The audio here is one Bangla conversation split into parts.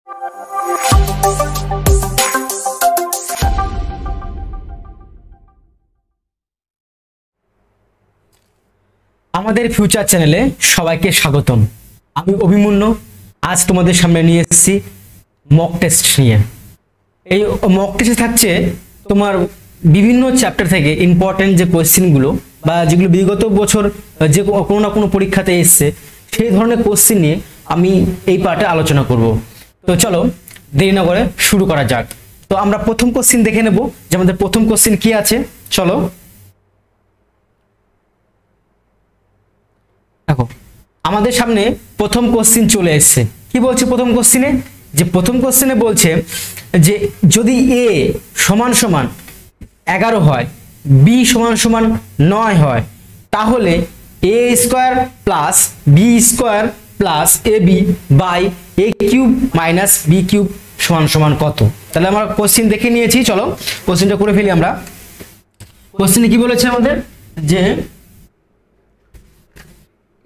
আমাদের ফিউচার চ্যানেলে সবাইকে স্বাগতম। আমি অভিমন্যু। আজ তোমাদের সামনে নিয়ে এসেছি মক টেস্ট নিয়ে। এই মক টেস্টে থাকছে তোমার বিভিন্ন চ্যাপ্টার থেকে ইম্পর্টেন্ট যে কোয়েশ্চেনগুলো বা যেগুলো বিগত বছর যে কোনো না কোনো পরীক্ষাতে এসছে সেই ধরনের কোয়েশ্চেন নিয়ে আমি এই পার্টে আলোচনা করব। তো চলো দেরি না করে শুরু করা যাক। তো আমরা প্রথম কোয়েশ্চেন দেখে নেব যে আমাদের প্রথম কোয়েশ্চেন কি আছে। চলো দেখো, আমাদের সামনে প্রথম কোশ্চেন চলে এসেছে। কি বলছে প্রথম কোশ্চেনে? যে প্রথম কোশ্চেনে বলছে যে যদি a সমান সমান 11 হয়, b সমান সমান 9 হয়, তাহলে a square plus b square plus ab by a cube minus b cube সমান সমান কত? তাহলে আমরা কোশ্চেন দেখে নিয়েছি, চলো কোশ্চেনটা করে ফেলি আমরা। কোশ্চেনে কি বলেছে আমাদের? যে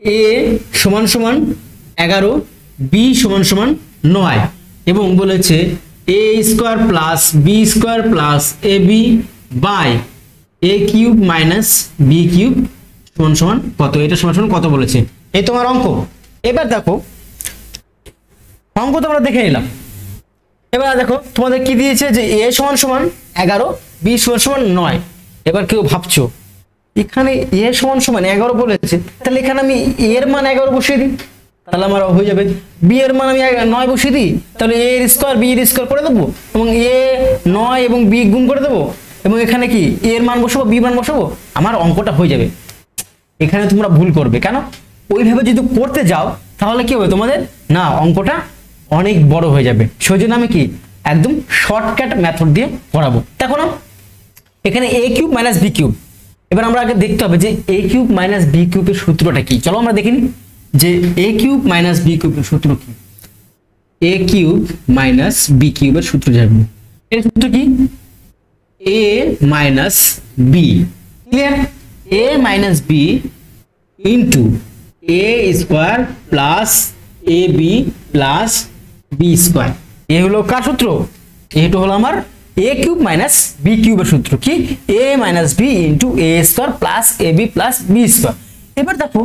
a সমান সমান 11, b সমান সমান 9 এবং বলেছে a square plus b square plus ab by a cube minus b cube সমান সমান কত? এটা সমান সমান কত বলেছে? এই তোমার অঙ্ক। এবার দেখো অঙ্ক তো আমরা দেখে নিলাম। এবার দেখো তোমাদের কি দিয়েছে যে a সমান সমান 11, b সমান সমান 9। এবার কেউ ভাবছো এখানে a সমান সমান 11 বলেছে, তাহলে এখানে আমি a এর মান 11 বসিয়ে দিই, তাহলে আমার হয়ে যাবে। b এর মান আমি 9 বসিয়ে দিই, তাহলে a এর স্কয়ার b এর স্কয়ার করে দেবো এবং a 9 এবং b গুণ করে দেবো এবং এখানে কি a এর মান বসাবো, b মান বসাবো, আমার অঙ্কটা হয়ে যাবে। এখানে তোমরা ভুল করবে। কেন? ওইভাবে যদি করতে যাও তাহলে কি হবে তোমাদের? না, অঙ্কটা অনেক বড় হয়ে যাবে। সেই জন্য আমি কি একদম শর্টকাট মেথড দিয়ে করাবো। দেখো না, এখানে a cube minus b cube. এবার আমরা আগে দেখতে হবে যে a কিউব মাইনাস b কিউবের সূত্রটা কি। চলো আমরা দেখি যে a কিউব মাইনাস b কিউবের সূত্র কি। a কিউব মাইনাস b কিউবের সূত্র জানবো। এর সূত্র কি? a minus b, clear? a minus b into a square plus ab plus b square. এ হলো কার সূত্র? এটা হলো আমার a কিউব মাইনাস b কিউবের সূত্র। কি? a minus b into a square plus ab plus b square. এবার দেখো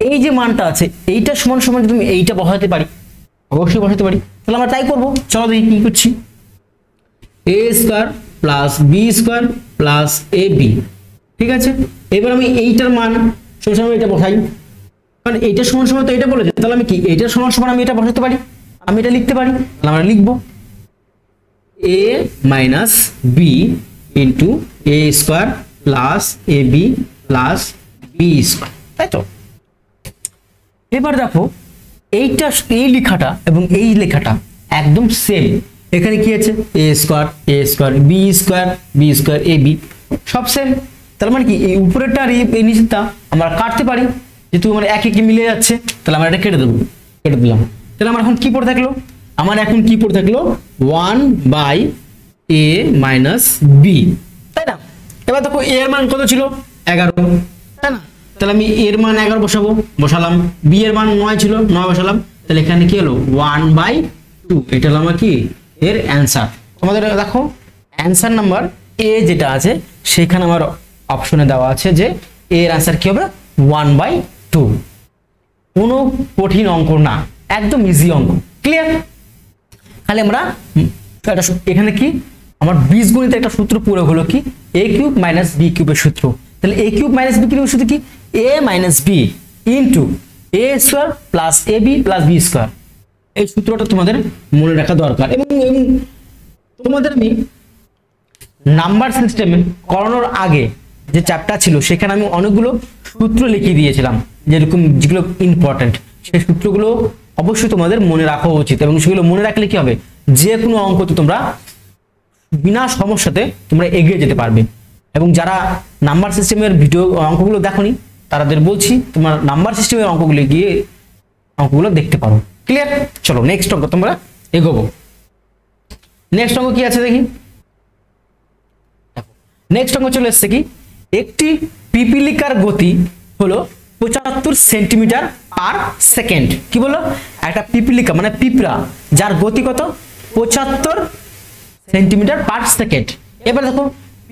এই যে মানটা আছে এইটা সমান সমান তুমি এইটা বসাতে পারি, অবশ্যই বসাতে পারি। তাহলে আমরা তাই করব। চলো দেখি কি করছি। a square plus b square plus ab, ঠিক আছে? এবার আমি এইটার মান সমান সমান এটা বসাই, কারণ এইটা সমান সমান তো এটা বলেছে, তাহলে আমি কি এইটার সমান সমান আমি এটা বসাতে পারি, আমি এটা লিখতে পারি। তাহলে আমরা লিখবো a minus b into a square plus ab plus b square, তাই তো? এবার দেখো এইটা এই লেখাটা এবং এই লেখাটা একদম সেম। এখানে কি আছে? a square b square ab সব সেম। তার মানে কি এই উপরেরটা আর এই নিচেরটা আমরা কাটতে পারি, যেহেতু আমার এক এক মিলে যাচ্ছে। তাহলে আমরা এটা কেটে দেবো, কেটে দিলাম। তাহলে আমার এখন কি পড়ে থাকলো? আমার এখন কি পড়ে থাকলো? 1 বাই a মাইনাস b, তাই না? এবার দেখো a এর মান কত ছিল? 11, তাই না? তাহলে আমি এর মান 11 বসাবো, বসালাম। b এর মান 9 ছিল, 9 বসালাম। তাহলে এখানে কি হলো? 1/2। এটা হলো আমার কি এর অ্যানসার। তোমাদের দেখো অ্যানসার নাম্বার a যেটা আছে সেখানে আমার অপশনে দেওয়া আছে যে এর অ্যানসার কি হবে? 1/2। কোনো কঠিন অঙ্ক না, একদম ইজি অঙ্ক, ক্লিয়ার? খালি আমরা এখানে কি আমার বীজগণিতের একটা সূত্র পুরো হলো কি a কিউব মাইনাস b কিউবের সূত্র। তাহলে a কিউব মাইনাস b কিউবের সূত্র কি? a minus b into a square plus ab plus b square. এই সূত্রটা তোমাদের মনে রাখা দরকার। এবং তোমাদের আমি নাম্বার সিস্টেমে করানোর আগে যে চ্যাপ্টার ছিল সেখানে আমি অনেকগুলো সূত্র লিখে দিয়েছিলাম, যেরকম যেগুলো ইম্পর্টেন্ট। সেই সূত্রগুলো অবশ্যই তোমাদের মনে রাখা উচিত এবং সেগুলো মনে রাখলে কি হবে? যে কোনো অঙ্কতে তোমরা বিনা সমস্যাতে তোমরা এগিয়ে যেতে পারবে। এবং যারা নাম্বার সিস্টেমের ভিডিও অঙ্কগুলো দেখোনি তাদের বলছি তোমার নাম্বার সিস্টেমের অঙ্কগুলো গিয়ে অঙ্কগুলো দেখতে পারো, ক্লিয়ার? চলো নেক্সট অঙ্ক তোমরা এগোবো। নেক্সট অঙ্ক কি আছে দেখি। নেক্সট অঙ্ক চলে এসেছে কি একটি পিপিলিকার গতি হলো 75 সেন্টিমিটার পার সেকেন্ড। কি বললো? একটা পিপিলিকা মানে পিঁপড়া যার গতি কত 75 সেন্টিমিটার পার সেকেন্ড। এবার দেখো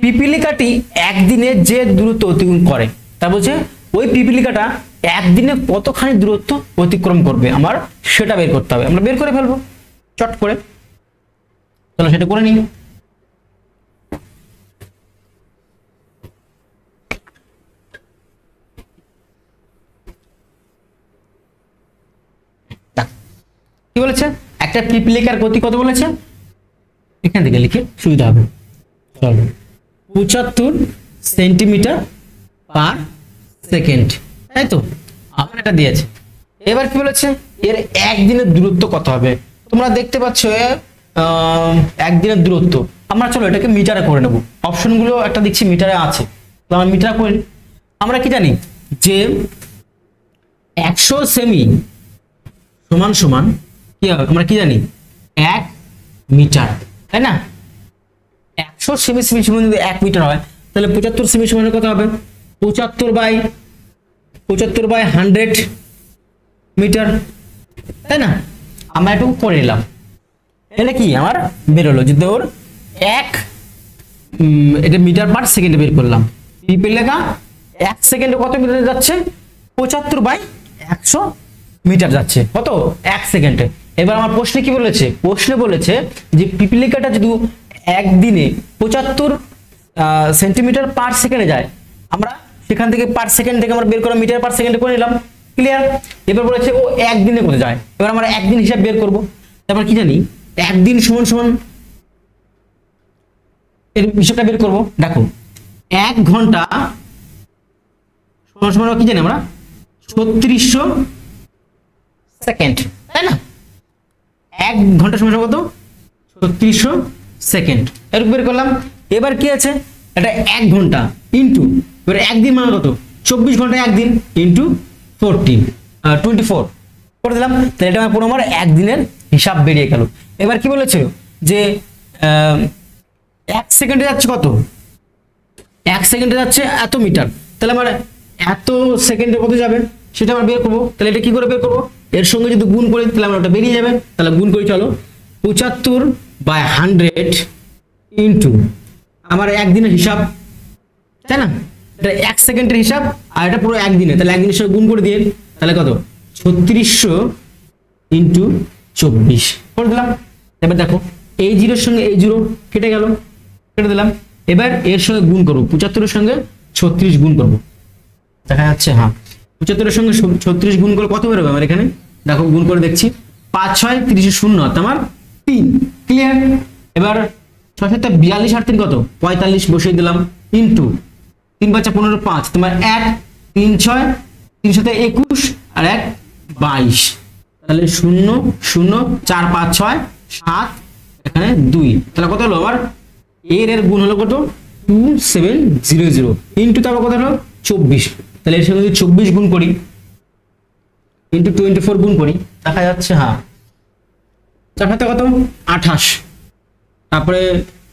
পিপিলিকাটি একদিনে যে দূরত্ব অতিক্রম করে তা বলছে ওই পিপিলিকাটা একদিনে কতখানি দূরত্ব অতিক্রম করবে আমার সেটা বের করতে হবে। আমরা বের করে ফেলবো চট করে, চলো সেটা করে নিই। কি বলেছে? একটা পিপিলিকার গতি কত বলেছে? এখান থেকে লিখে সুবিধা হবে। চলো 75 সেন্টিমিটার পার সেকেন্ড, তাই তো আমার এটা দিয়েছে। এবার কি বলেছে? এর একদিনের দূরত্ব কত হবে? তোমরা দেখতে পাচ্ছ একদিনের দূরত্ব। আমরা চলো এটাকে মিটারে করে নেব। অপশনগুলো একটা দেখছি মিটারে আছে, তো আমরা মিটার করে নিই। আমরা কি জানি যে 100 সেমি সমান সমান কি হবে? আমরা কি জানি 1 মিটার, তাই না? 100 সেমি সমান যদি 1 মিটার হয় তাহলে 75 সেমি সমান কত হবে? 75 বাই 100 মিটার, তাই না? আমরা একটু করে নিলাম। এটা কি আমার বেরোলো যে তোর এটা মিটার পার সেকেন্ডে বের করলাম। পিপিলিকা 1 সেকেন্ডে কত মিটার যাচ্ছে? 75 বাই 100 মিটার যাচ্ছে কত? 1 সেকেন্ডে। এবার আমার প্রশ্নে কি বলেছে? প্রশ্নে বলেছে যে পিপিলিকাটা যদি একদিনে 75 সেন্টিমিটার পার সেকেন্ডে যায়, আমরা সেখান থেকে পার সেকেন্ড থেকে আমরা বের করা মিটার পার সেকেন্ডে করে নিলাম। ক্লিয়ার? এবার বলেছে ও একদিনে কত যায়, এবার আমরা একদিন হিসাব বের করব। তারপর কি জানি একদিন সমান সমান এর হিসাবটা বের করব। দেখো 1 ঘন্টা সমান সমান কি জানি আমরা 3600 সেকেন্ড, তাই না? 1 ঘন্টা সমান কত? 3600 সেকেন্ড। এর বের করলাম। এবার কি আছে? এটা 1 ঘন্টা ইনটু এবার একদিন মানে কত? 24 ঘন্টা একদিন ইনটু 24 করে দিলাম। তাহলে এটা পুরো আমার একদিনের হিসাব বেরিয়ে গেল। এবার কি বলেছে যে 1 সেকেন্ডে যাচ্ছে কত? 1 সেকেন্ডে যাচ্ছে এত মিটার, তাহলে আমার এত সেকেন্ডে কত যাবে সেটা আমরা বের করবো। তাহলে এটা কি করে বের করবো? এর সঙ্গে যদি গুণ করি তাহলে আমার ওটা বেরিয়ে যাবে। তাহলে গুণ করি চলো 75 বাই 100 ইনটু আমার একদিনের হিসাব, তাই না? এটা 1 সেকেন্ডের হিসাব আর এটা পুরো একদিনে, তাহলে একদিনের সঙ্গে গুণ করে দিয়ে তাহলে কত? 3600 ইনটু 24 করে দিলাম। এবার দেখো এই জিরোর সঙ্গে এই জিরো কেটে গেল, কেটে দিলাম। এবার এর সঙ্গে গুণ করবো 75 এর সঙ্গে 36 গুণ করবো। দেখা যাচ্ছে হ্যাঁ 75 এর সঙ্গে 36 গুণ করলে কত বেরোবে আমার এখানে? দেখো গুণ করে দেখছি 5 6 30 0 তোমার 3। ক্লিয়ার? এবার 6 7 42 আর 3 কত? 45 বসিয়ে দিলাম ইনটু 3 5 15 5 তোমার 1 3 6 3 7 21 আর 1 22, তাহলে 0 0 4 5 6 7 এখানে 2, তাহলে কত হলো আমার? এর গুণ হলো কত? 2700 ইনটু তারপর কত হলো 24। তাহলে এর সঙ্গে যদি 24 গুণ করি ইনটু 24 গুণ করি দেখা যাচ্ছে হ্যাঁ 4 হাতে কত? 28, তারপরে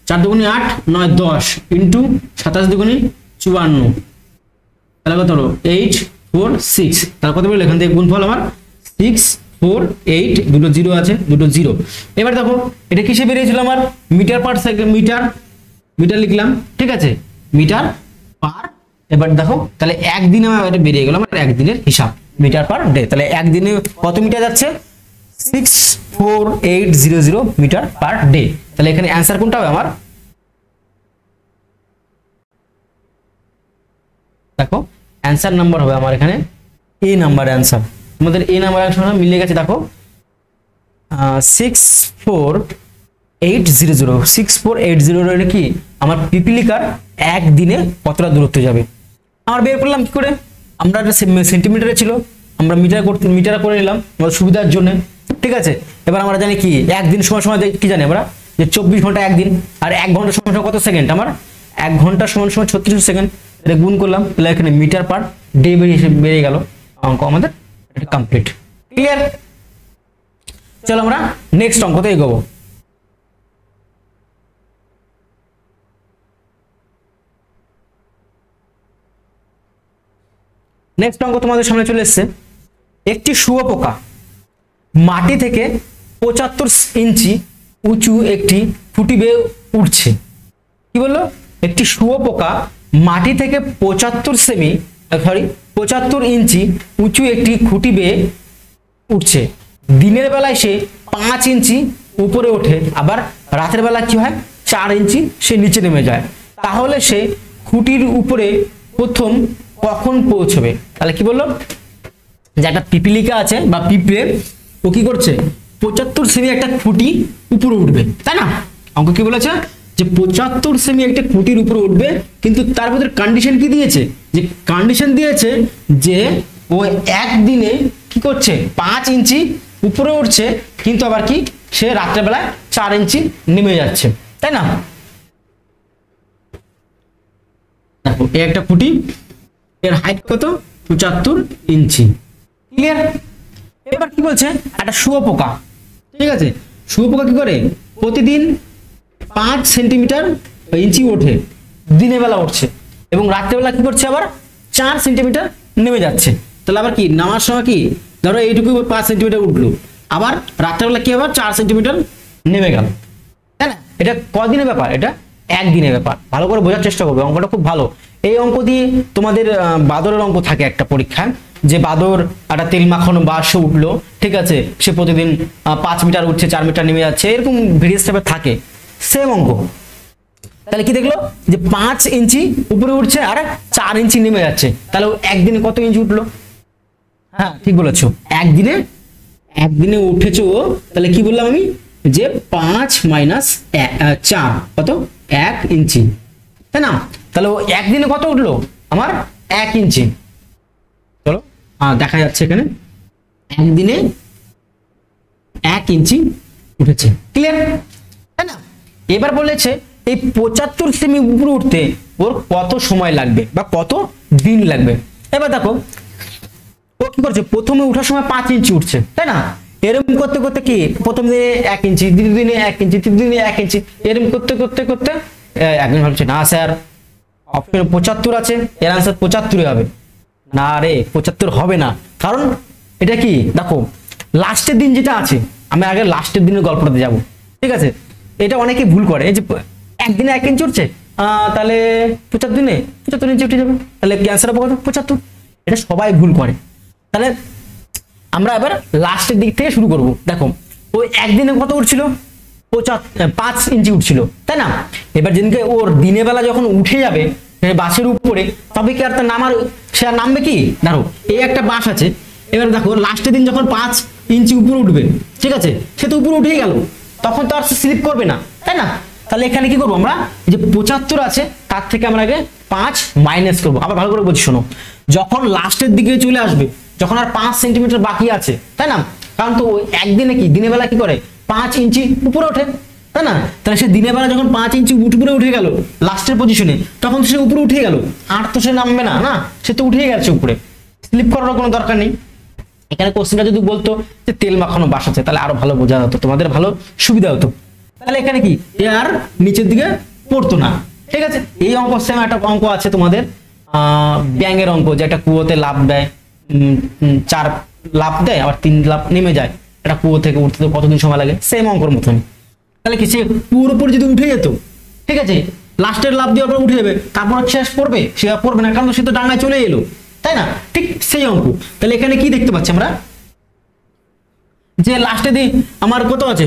4 দুগুণে 8 9 10 ইনটু 27 দুগুণে 54, তাহলে কত হলো 8 4 6। তাহলে কত বেরোলো? এখান থেকে গুণফল আমার 6 4 8, দুটো জিরো আছে, দুটো জিরো। এবার দেখো এটা কিসে বেরিয়েছিল আমার? মিটার পার সেকেন্ড, মিটার লিখলাম, ঠিক আছে? Metre per. এবার দেখো তাহলে একদিনে আমার এটা বেরিয়ে গেল আমার একদিনের হিসাব মিটার পার ডে। তাহলে একদিনে কত মিটার যাচ্ছে? 64800 মিটার পার ডে। তাহলে এখানে অ্যান্সার কোনটা হবে আমার? দেখো অ্যান্সার নাম্বার হবে আমার এখানে এ নাম্বার অ্যান্সার। তোমাদের এ নাম্বার অ্যান্সার মিলে গেছে। দেখো 6480 6480 কি আমার পিপিলিকার একদিনে কতটা দূরত্ব যাবে আমার বের করলাম কি করে? আমরা একটা সেন্টিমিটারে ছিল, আমরা মিটার করে নিলাম আমাদের সুবিধার জন্য, ঠিক আছে? এবার আমরা জানি কি একদিন সময় সময় কি জানি আমরা যে 24 ঘন্টা একদিন, আর 1 ঘন্টা সময় সময় কত সেকেন্ড? আমার 1 ঘন্টা সময় সময় 36 সেকেন্ড। এটা গুণ করলাম তাহলে এখানে মিটার পার ডে বেরিয়ে গেল। অঙ্ক আমাদের এটা কমপ্লিট। ক্লিয়ার? চলো আমরা নেক্সট অঙ্কতে এগোবো। নেক্সট অঙ্ক তোমাদের সামনে চলে এসেছে। একটি শুঁয়োপোকা মাটি থেকে 75 ইঞ্চি উঁচু একটি খুঁটি বেয়ে উঠছে। কি বললো? একটি শুঁয়োপোকা মাটি থেকে 75 ইঞ্চি উঁচু একটি খুঁটি বেয়ে উঠছে। দিনের বেলায় সে 5 ইঞ্চি উপরে ওঠে, আবার রাতের বেলা কি হয় 4 ইঞ্চি সে নিচে নেমে যায়। তাহলে সে খুঁটির উপরে প্রথম কখন পৌঁছবে? তাহলে কি বললো? যে একটা পিপিলিকা আছে বা পিঁপড়ে, ও কি করছে 75 সেমি একটা খুঁটি উপরে উঠবে, তাই না? অঙ্ক কি বলেছে? যে 75 সেমি একটা খুঁটির উপরে উঠবে, কিন্তু তার মধ্যে কন্ডিশন কি দিয়েছে? যে কন্ডিশন দিয়েছে যে ও একদিনে কি করছে 5 ইঞ্চি উপরে উঠছে, কিন্তু আবার কি সে রাত্রেবেলায় 4 ইঞ্চি নেমে যাচ্ছে, তাই না? দেখো এই একটা খুঁটি, এর হাইট কত? 75 ইঞ্চি। ক্লিয়ার? এবার কি বলছে? একটা শুঁয়োপোকা, ঠিক আছে, শুঁয়োপোকা কি করে প্রতিদিন 5 সেন্টিমিটার ইঞ্চি ওঠে, দিনের বেলা উঠছে, এবং রাত্রেবেলা কি করছে আবার 4 সেন্টিমিটার নেমে যাচ্ছে। তাহলে আবার কি নামার সময় কি ধরো এইটুকু 5 সেন্টিমিটার উঠলো, আবার রাত্রেবেলা কি আবার 4 সেন্টিমিটার নেমে গেল, তাই না? এটা কদিনের ব্যাপার? এটা একদিনের ব্যাপার। ভালো করে বোঝার চেষ্টা করবে, অঙ্কটা খুব ভালো। এই অঙ্ক দিয়ে তোমাদের বাদরের অঙ্ক থাকে একটা পরীক্ষায়, যে বাদর একটা তেল মাখানো বাস উঠলো, ঠিক আছে, সে প্রতিদিন 5 মিটার উঠছে, 4 মিটার নেমে যাচ্ছে, এরকম ভেরিয়াস টাইপের থাকে, সেম অঙ্ক। তাহলে কি দেখলো? যে 5 ইঞ্চি উপরে উঠছে আর 4 ইঞ্চি নেমে যাচ্ছে। তাহলে একদিনে কত ইঞ্চি উঠলো? হ্যাঁ ঠিক বলেছো, একদিনে উঠেছো। তাহলে কি বললাম আমি? যে 5 মাইনাস 4 কত? 1 ইঞ্চি, তাই না? তাহলে ও একদিনে কত উঠলো? আমার 1 ইঞ্চি। চলো দেখা যাচ্ছে এখানে একদিনে 1 ইঞ্চি উঠেছে। ক্লিয়ার? তাই না? এবার বলেছে এই 75 সেমি উপরে উঠতে ওর কত সময় লাগবে বা কত দিন লাগবে। এবার দেখো ও কি করছে, প্রথমে ওঠার সময় 5 ইঞ্চি উঠছে, তাই না? এরকম করতে করতে কি প্রথম দিনে 1 ইঞ্চি, দ্বিতীয় দিনে 1 ইঞ্চি, তৃতীয় দিনে 1 ইঞ্চি, এরকম করতে করতে করতে একদিন ভাবছে না স্যার অপশন 75 আছে, এর আনসার 75 হবে না। রে 75 হবে না, কারণ এটা কি দেখো লাস্টের দিন যেটা আছে, আমি আগে লাস্টের দিনের গল্পটাতে যাব, ঠিক আছে? এটা অনেকে ভুল করে, এই যে একদিনে 1 ইঞ্চি উঠছে, তাহলে 75 দিনে 75 ইঞ্চি উঠে যাবে, তাহলে ক্যান্সার হবে কত? 75। এটা সবাই ভুল করে। তাহলে আমরা এবার লাস্টের দিক থেকে শুরু করব। দেখো ও একদিনে কত উঠছিল? 5 ইঞ্চি উঠছিল, তাই না? এবার যেদিনকে ওর দিনের বেলা যখন উঠে যাবে বাসের উপরে, তবে কি আর তার নামার সে আর নামবে কি? ধরো এই একটা বাস আছে, এবার দেখো লাস্টের দিন যখন 5 ইঞ্চি উপরে উঠবে, ঠিক আছে, সে তো উপরে উঠেই গেল, তখন তো আর স্লিপ করবে না, তাই না? তাহলে এখানে কি করবো আমরা? যে 75 আছে তার থেকে আমরা আগে 5 মাইনাস করবো। আবার ভালো করে বলছি শোনো, যখন লাস্টের দিকে চলে আসবে, যখন আর 5 সেন্টিমিটার বাকি আছে, তাই না? কারণ তো একদিনে কি দিনের বেলা কি করে 5 ইঞ্চি উপরে ওঠে, তাই না? তাহলে সে দিনের বেলা যখন 5 ইঞ্চি উপরে উঠে গেল লাস্টের পজিশনে, তখন সে উপরে উঠে গেল, আর তো সে নামবে না, না সে তো উঠে গেছে উপরে, স্লিপ করার কোনো দরকার নেই। এখানে কোশ্চেনটা যদি বলতো যে তেল মাখানো বাস আছে, তাহলে আরো ভালো বোঝা হতো, তোমাদের ভালো সুবিধা হতো। তাহলে এখানে কি এ আর নিচের দিকে পড়তো না, ঠিক আছে? এই অঙ্ক সেম একটা অঙ্ক আছে তোমাদের ব্যাঙের অঙ্ক, যে একটা কুয়োতে লাফ দেয়, 4 লাফ দেয় আবার 3 লাফ নেমে যায়, একটা কুয়ো থেকে উঠতে তো কতদিন সময় লাগে, সেম অঙ্কর মতন। তাহলে কি সে কুয়োর উপর যদি উঠে যেত, ঠিক আছে, লাস্টের লাফ দেওয়ার পর উঠে যাবে, তারপর শেষ পড়বে, সে আর পড়বে না, কারণ সে তো ডাঙায় চলে এলো, তাই না? ঠিক সেই অঙ্ক। তাহলে এখানে কি দেখতে পাচ্ছি আমরা? যে লাস্টে দিন আমার কত আছে,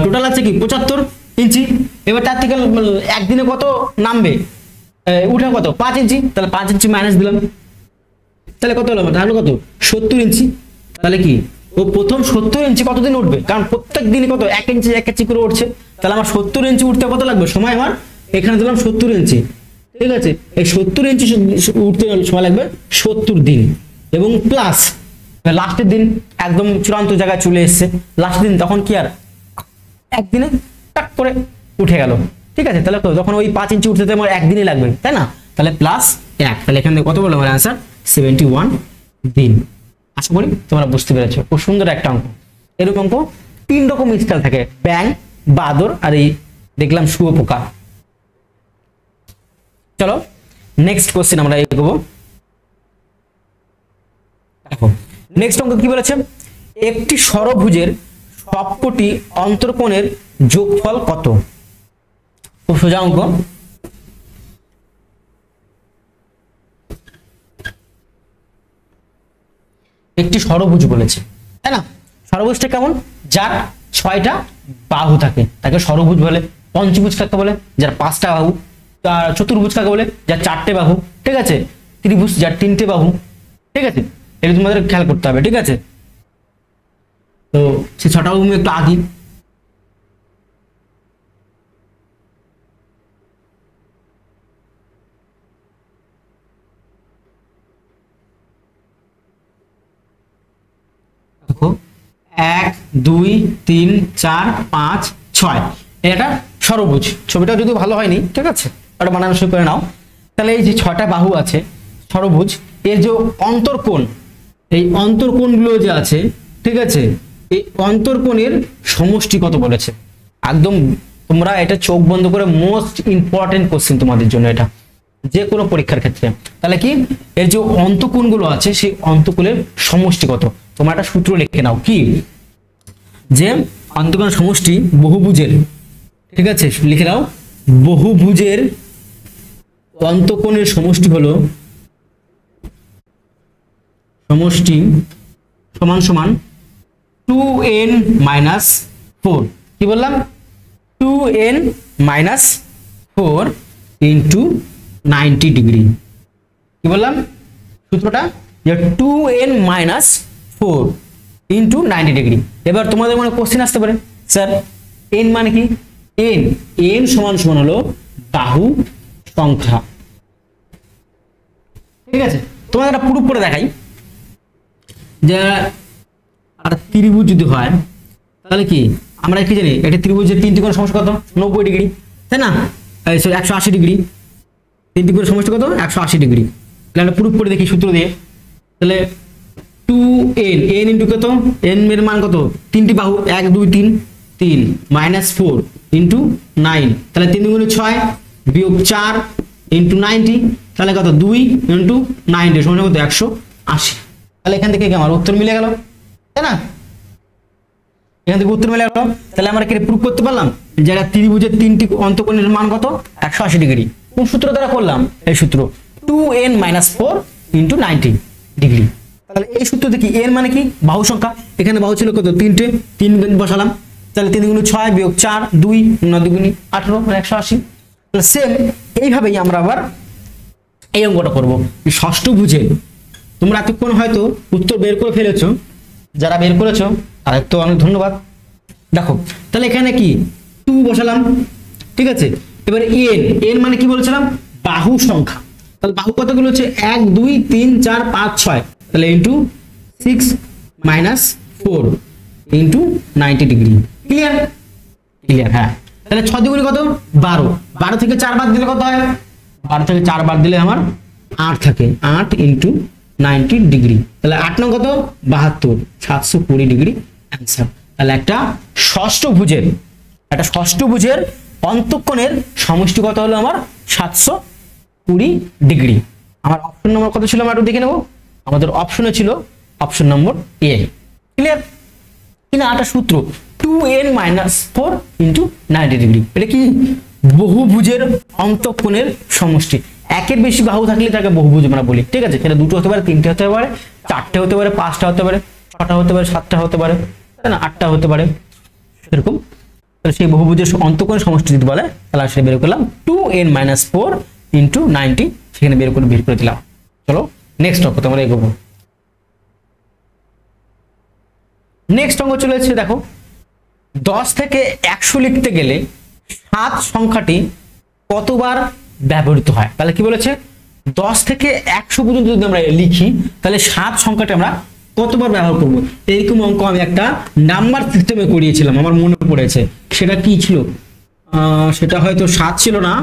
টোটাল আছে কি 75 ইঞ্চি। এবার তার থেকে একদিনে কত নামবে, উঠে কত 5 ইঞ্চি, তাহলে 5 ইঞ্চি মাইনাস দিলাম, তাহলে কত হলো? তাহলে কত 70 ইঞ্চি। তাহলে কি ও প্রথম 70 ইঞ্চি কতদিন উঠবে? কারণ প্রত্যেক দিনই কত 1 ইঞ্চি 1 ইঞ্চি করে উঠছে, তাহলে আমার 70 ইঞ্চি উঠতে কত লাগবে সময়? আমার এখানে দিলাম 70 ইঞ্চি, ঠিক আছে? এই 70 ইঞ্চি উঠতে সময় লাগবে 70 দিন, এবং প্লাস লাস্টের দিন একদম চূড়ান্ত জায়গায় চলে এসছে, লাস্ট দিন তখন কি আর একদিনে টাক করে উঠে গেল, ঠিক আছে? তাহলে যখন ওই 5 ইঞ্চি উঠতে আমার একদিনই লাগবে, তাই না? তাহলে প্লাস 1, তাহলে এখানে কত বলবো আমার आंसर 71 দিন। আশা করি তোমরা বুঝতে পেরেছো, খুব সুন্দর একটা অঙ্ক। এরকম অঙ্ক 3 রকম স্টাইল থাকে, ব্যাঙ, বাদর আর এই দেখলাম শুঁয়োপোকা। চলো নেক্সট কোশ্চেন আমরা এগোবো। দেখো নেক্সট অঙ্ক কি বলেছে, একটি ষড়ভুজের সবকটি অন্তর্কোণের যোগফল কত। খুব সোজা অঙ্ক। একটি ষড়ভুজ বলেছে, তাই না? ষড়ভুজটা কেমন, যার 6টা বাহু থাকে তাকে ষড়ভুজ বলে। পঞ্চভুজ কাকে বলে, যার 5টা বাহু। চতুর্ভুজ কাকে বলে, যার 4টে বাহু। ঠিক আছে। ত্রিভুজ যার 3টে বাহু। ঠিক আছে, এটা তোমাদের খেয়াল করতে হবে। ঠিক আছে, তো সেই 6টা বাহু একটু আঁকি। দেখো 1 2 3 4 5 6, এটা ষড়ভুজ। ছবিটা যদি ভালো হয়নি, ঠিক আছে, ওটা বানানো করে নাও। তাহলে এই যে 6টা বাহু আছে ষড়ভুজ, এর যে অন্তর্কোণ, এই অন্তর্কোণগুলো যে আছে, ঠিক আছে, এই অন্তর্কোণের সমষ্টি কত বলেছে। একদম তোমরা এটা চোখ বন্ধ করে, মোস্ট ইম্পর্টেন্ট কোশ্চেন তোমাদের জন্য এটা, যে কোনো পরীক্ষার ক্ষেত্রে। তাহলে কি, এর যে অন্তঃকোণগুলো আছে সেই অন্তঃকোণের সমষ্টি কত। তোমরা একটা সূত্র লিখে নাও, কি যে অন্তঃকোণ সমষ্টি বহুভুজের, ঠিক আছে, লিখে নাও, বহুভুজের অন্তঃকোণের সমষ্টি হলো সমষ্টি সমান সমান 2n - 4। কি বললাম, 2n - 4 ইন্টু 90 ডিগ্রি। কি বললাম সূত্রটা, যে 2n - 4 ইন্টু 90 ডিগ্রি। এবার তোমাদের মনে কোশ্চেন আসতে পারে, স্যার n মানে কি, n সমান সমান হলো বাহু সংখ্যা। ঠিক আছে, তোমাদের একটা প্রুফ করে দেখাই, যে একটা ত্রিভুজ যদি হয়, তাহলে কি আমরা কি জানি, একটা ত্রিভুজের 3টি কোণের সমষ্টি কত, 90 ডিগ্রি, তাই না? 180 ডিগ্রি। 3টি কোণের সমষ্টি কত, 180 ডিগ্রি। তাহলে আমরা প্রুফ করে দেখি সূত্র দিয়ে। তাহলে 2n, n ইন্টু কত, n এর মান কত, 3টি বাহু, 1 2 3 3 -4 ইন্টু 9। তাহলে 3 গুণে 6 বিয়োগ 4 ইন্টু 90, তাহলে কত, 2 ইন্টু 90 সমান কত, 180। তাহলে এখান থেকে আমার উত্তর মিলে গেল, তাই না? এখান থেকে উত্তর মিলে গেল। তাহলে আমরা কি প্রুফ করতে পারলাম, যারা ত্রিভুজের 3টি অন্তঃকোণের মান কত, 180 ডিগ্রি। কোন সূত্র দ্বারা করলাম, এই সূত্র 2n - 4 ইন্টু 90 ডিগ্রি। তাহলে এই সূত্র থেকে n মানে কি, বাহু সংখ্যা। এখানে বাহু ছিল কত, 3টে, 3 বসালাম। তাহলে 3 গুণে 6 বিয়োগ 4 2 9 দুগুণে 18 মানে 180। তাহলে সেম এইভাবেই আমরা আবার এই অঙ্কটা করব। ষষ্ঠভুজে তোমরা এতক্ষণ হয়তো উত্তর বের করে ফেলেছো, যারা বের করেছো তাদের তো অনেক ধন্যবাদ। দেখো তাহলে এখানে কি 2 বসালাম, ঠিক আছে। এবার n মানে কি বলেছিলাম, বাহু সংখ্যা। তাহলে বাহু কতগুলো হচ্ছে, 1 2 3 4 5 6, তাহলে into 6 - 4 into 90 degree. Clear? Clear, হ্যাঁ। তাহলে 6 দুগুণে কত, 12। 12 থেকে 4 বাদ দিলে কত হয়, 12 থেকে 4 বাদ দিলে আমার 8 থাকে, 8 ইন্টু 90 ডিগ্রি। তাহলে 8 নং কত, 72, 720 ডিগ্রি অ্যান্সার। তাহলে একটা ষষ্ঠভুজের অন্তঃকোণের সমষ্টি কত হলো আমার, 720 ডিগ্রি। আমার অপশন নম্বর কত ছিল, আমরা একটু দেখে নেব। আমাদের অপশনে ছিল অপশন নম্বর এ। ক্লিয়ার কিনা? একটা সূত্র 2n - 4 ইন্টু 90 ডিগ্রি। এটা কি, বহুভুজের অন্তঃকোণের সমষ্টি। একের বেশি বাহু থাকলে তাকে বহুভুজ আমরা বলি। ঠিক আছে, এটা 2টো হতে পারে, 3টে হতে পারে, 4টে হতে পারে, 5টা হতে পারে, 6টা হতে পারে, 7টা হতে পারে, তাই না, 8টা হতে পারে, এরকম। তাহলে সেই বহুভুজের অন্তঃকোণ সমষ্টি যদি বলে, তাহলে সেটা বের করলাম 2n - 4 ইন্টু 90, সেখানে বের করে দিলাম। চলো নেক্সট অঙ্ক তোমরা এগোবো। নেক্সট অঙ্ক চলে এসেছে, দেখো 10 থেকে 100 লিখতে গেলে 7 সংখ্যাটি কতবার ব্যবহৃত হয়। তাহলে কি বলেছে, 10 থেকে 100 পর্যন্ত যদি আমরা লিখি, তাহলে 7 সংখ্যাটি আমরা কতবার ব্যবহার করব। এইরকম অঙ্ক আমি একটা নাম্বার সিস্টেমে করিয়েছিলাম, আমার মনে পড়েছে। সেটা কি ছিল, সেটা হয়তো 7 ছিল না,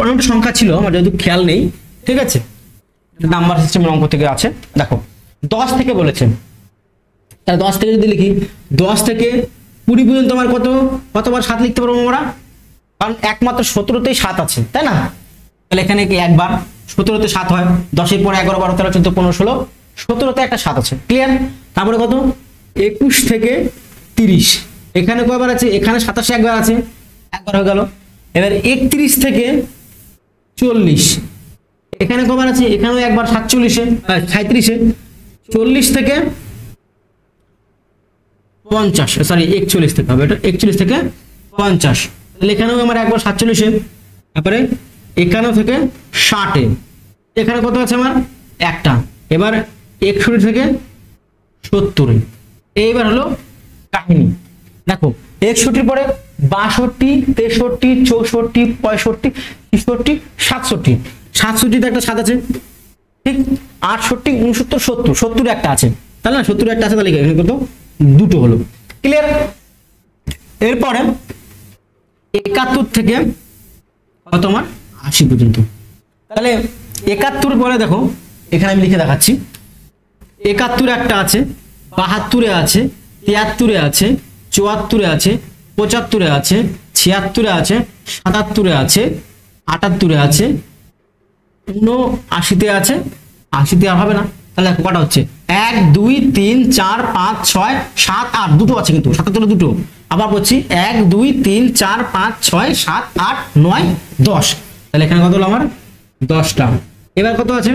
অনেকটা সংখ্যা ছিল, আমার যেহেতু খেয়াল নেই। ঠিক আছে, নাম্বার সিস্টেমের অঙ্ক থেকে আছে। দেখো 10 থেকে বলেছে, তাহলে 10 থেকে যদি লিখি, 10 থেকে 20 পর্যন্ত আমার কতবার 7 লিখতে পারবো আমরা, কারণ একমাত্র 17তেই 7 আছে, তাই না? তাহলে এখানে কি একবার, 17তে 7 হয়, 10-এর পরে 11, 12, 13, 14, 15, 16, 17তে একটা 7 আছে। ক্লিয়ার? তারপরে কত? 21 থেকে 30, এখানে কয়বার আছে? এখানে 27 একবার আছে, একবার হয়ে গেল। এবার 31 থেকে 40, এখানে কয়বার আছে? এখানেও একবার 37-এ 37-এ। 40 থেকে 50, সরি 41 থেকে হবে, এটা 41 থেকে 50, তাহলে এখানেও আমার একবার 47-এ। তারপরে 51 থেকে 60-এ, এখানে কত আছে আমার? একটা। এবার 61 থেকে 70-এ। এইবার হলো কাহিনী। দেখো 61-এর পরে 62, 63, 64, 65, 66, 67, 67-তে একটা 7 আছে, ঠিক? 68, 69, 70, 70 একটা আছে, তাহলে না 70 একটা আছে, তাহলে এখানে কত? দুটো হলো। ক্লিয়ার? এরপরে 71 থেকে কত আমার? 80 পর্যন্ত। তাহলে 71 পরে দেখো এখানে আমি লিখে দেখাচ্ছি। 71 একটা আছে, 72-এ আছে, 73-এ আছে, 74-এ আছে, 75-এ আছে, 76-এ আছে, 77-এ আছে, 78-এ আছে, 79-তে আছে, 80-তে আর হবে না। তাহলে কটা হচ্ছে? 1, 2, 3, 4, 5, 6, 7, 8, দুটো আছে কিন্তু 77-এ দুটো। আবার বলছি 1, 2, 3, 4, 5, 6, 7, 8, 9, 10, তাহলে এখানে কত হলো আমার? 10টা। এবার কত আছে?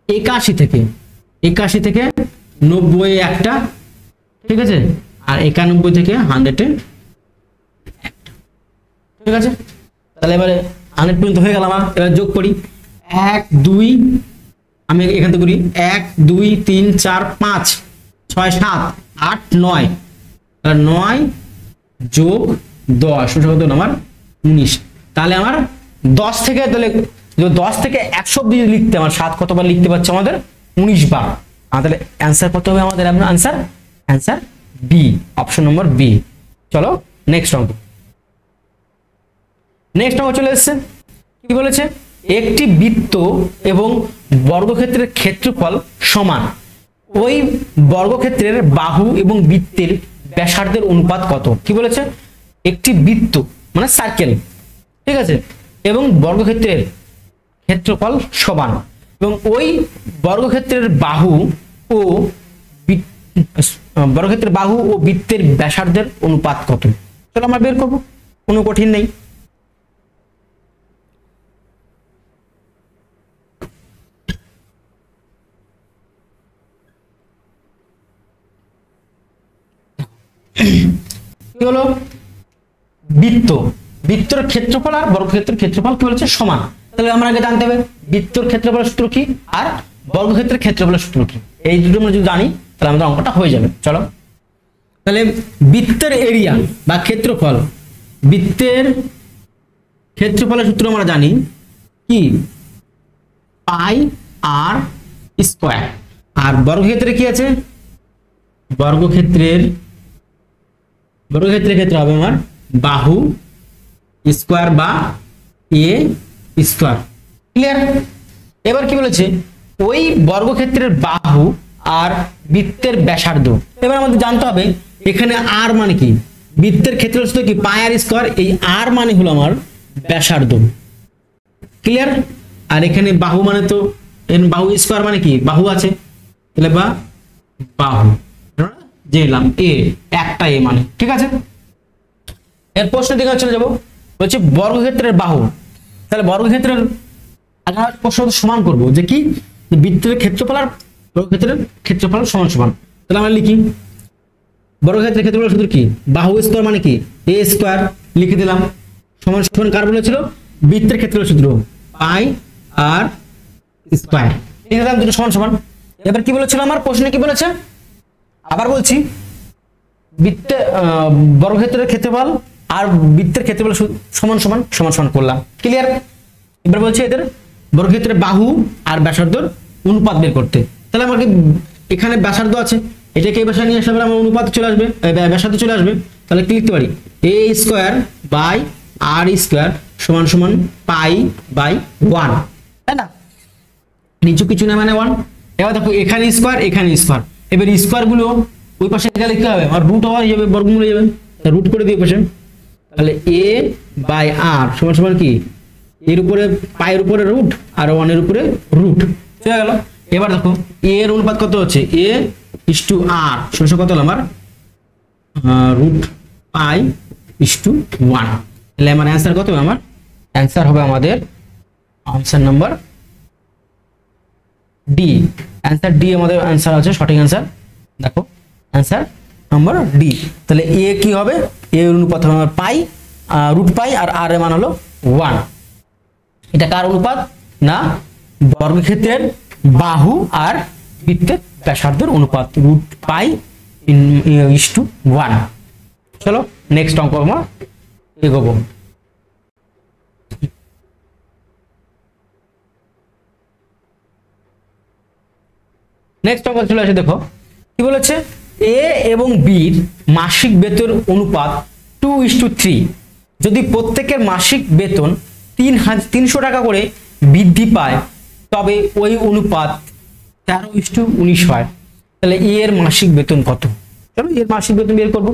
81 থেকে 90-এ একটা, ঠিক আছে? আর 91 থেকে 100-এ, ঠিক আছে? তাহলে এবারে 100 পর্যন্ত হয়ে গেল আমার। এবার যোগ করি, 1, 2, আমি এখান থেকে করি 1, 2, 3, 4, 5, 6, 7, 8, 9, 9 যোগ 10 কত আমার? 19। তাহলে আমার 10 থেকে, তাহলে 10 থেকে 100 অব্দি লিখতে আমার 7 কতবার লিখতে পারছে? আমাদের 19 বার। তাহলে অ্যান্সার কত হবে আমাদের? Answer B, option number B. চলো নেক্সট অঙ্ক। নেক্সট অঙ্ক চলে এসেছে। কি বলেছে? একটি বৃত্ত এবং বর্গক্ষেত্রের ক্ষেত্রফল সমান, ওই বর্গক্ষেত্রের বাহু এবং বৃত্তের ব্যাসার্ধের অনুপাত কত? কি বলেছে? একটি বৃত্ত মানে সার্কেল, ঠিক আছে, এবং বর্গক্ষেত্রের ক্ষেত্রফল সমান, এবং ওই বর্গক্ষেত্রের বাহু ও বৃত্তের ব্যাসার্ধের অনুপাত কত? চলো আমরা বের করবো, কোনো কঠিন নেই। কি হলো? বৃত্তর ক্ষেত্রফল আর বর্গক্ষেত্রের ক্ষেত্রফল কি বলেছে? সমান। তাহলে আমরা আগে জানতে হবে বৃত্তর ক্ষেত্রফলের সূত্র কি আর বর্গক্ষেত্রের ক্ষেত্রফলের সূত্র কি। এই দুটো আমরা যদি জানি তাহলে আমাদের অঙ্কটা হয়ে যাবে। চলো তাহলে বৃত্তের এরিয়া বা ক্ষেত্রফল, বৃত্তের ক্ষেত্রফলের সূত্র আমরা জানি কি? পাই আর স্কয়ার। আর বর্গক্ষেত্রে কি আছে? বর্গক্ষেত্রের ক্ষেত্রে হবে আমার বাহু স্কয়ার বা এ স্কয়ার। ক্লিয়ার? এবার কি বলেছে? ওই বর্গক্ষেত্রের বাহু আর বৃত্তের ব্যাসার্ধ। এবার আমাদের জানতে হবে এখানে আর মানে কি? বৃত্তের ক্ষেত্রের সূত্র কি? পাই আর স্কয়ার। এই আর মানে হলো আমার ব্যাসার্ধ। ক্লিয়ার? আর এখানে বাহু মানে তো বাহু স্কয়ার মানে কি? বাহু আছে, তাহলে বাহু জেলাম এ, একটা এ মানে, ঠিক আছে? এর প্রশ্ন দিকে চলে যাব। বলছে বর্গক্ষেত্রের বাহু, তাহলে বর্গক্ষেত্রের প্রশ্ন সমান করব যে কি? বৃত্তের ক্ষেত্রফল আর বর্গক্ষেত্রের ক্ষেত্রফল সমান সমান। তাহলে আমরা লিখি বর্গক্ষেত্রের ক্ষেত্রফল সূত্র কি? বাহু স্কয়ার মানে কি? এ স্কয়ার লিখে দিলাম, সমান সমান কার বলেছিল? বৃত্তের ক্ষেত্রফল সূত্র পাই আর স্কয়ার লিখে দিলাম, দুটো সমান সমান। এবার কি বলেছিল আমার প্রশ্নে? কি বলেছে? আবার বলছি বর্গক্ষেত্রের ক্ষেত্রফল আর বৃত্তের ক্ষেত্রফল সমান সমান সমান সমান করলাম। ক্লিয়ার? এবার বলছি এদের বর্গক্ষেত্রের বাহু আর ব্যাসার্ধর অনুপাত বের করতে। তাহলে আমাকে এখানে ব্যাসার্ধ আছে, এটাকে এই ব্যাসার্ধ নিয়ে আসলে আমার অনুপাত চলে আসবে, ব্যাসার্ধ চলে আসবে। তাহলে কি লিখতে পারি? এ স্কয়ার বাই আর স্কয়ার সমান সমান পাই বাই 1, তাই না? নিচু কিছু না মানে 1। এবার দেখো এখানে স্কয়ার, এখানে স্কয়ার। এবার স্কয়ার গুলো ওই পাশে গেলে কি হবে? আর রুট হয়ে যাবে, বর্গমূল হয়ে যাবে, রুট করে দিয়ে পাশে। তাহলে এ বাই আর সমান সমান কি? এর উপরে পায়ের উপরে রুট আর 1 এর উপরে রুট হয়ে গেল। এবার দেখো a এর অনুপাত কত হচ্ছে a = r সমান কত হলো আমার রুট পাই = 1। তাহলে আমার অ্যানসার কত হবে? আমার অ্যানসার হবে আমাদের option number D. Answer D আমাদের অ্যানসার আছে, সঠিক অ্যানসার। দেখো অ্যানসার নাম্বার ডি। তাহলে এ কি হবে? এ এর অনুপাত হবে আমার পাই রুট পাই আর আর এর মান হলো 1। এটা কার অনুপাত? না বর্গক্ষেত্রের বাহু আর বৃত্তের ব্যাসার্ধের অনুপাত, রুট পাই = 1। চলো নেক্সট অঙ্ক আমরা এগোবো। নেক্সট অঙ্ক চলে আসে, দেখো কি বলেছে, এ এবং বির মাসিক বেতন অনুপাত 2:3। যদি প্রত্যেকের মাসিক বেতন 300 টাকা করে বৃদ্ধি পায় তবে ওই অনুপাত 13:19 হয়। তাহলে এ এর মাসিক বেতন কত? চলো এর মাসিক বেতন বের করবো।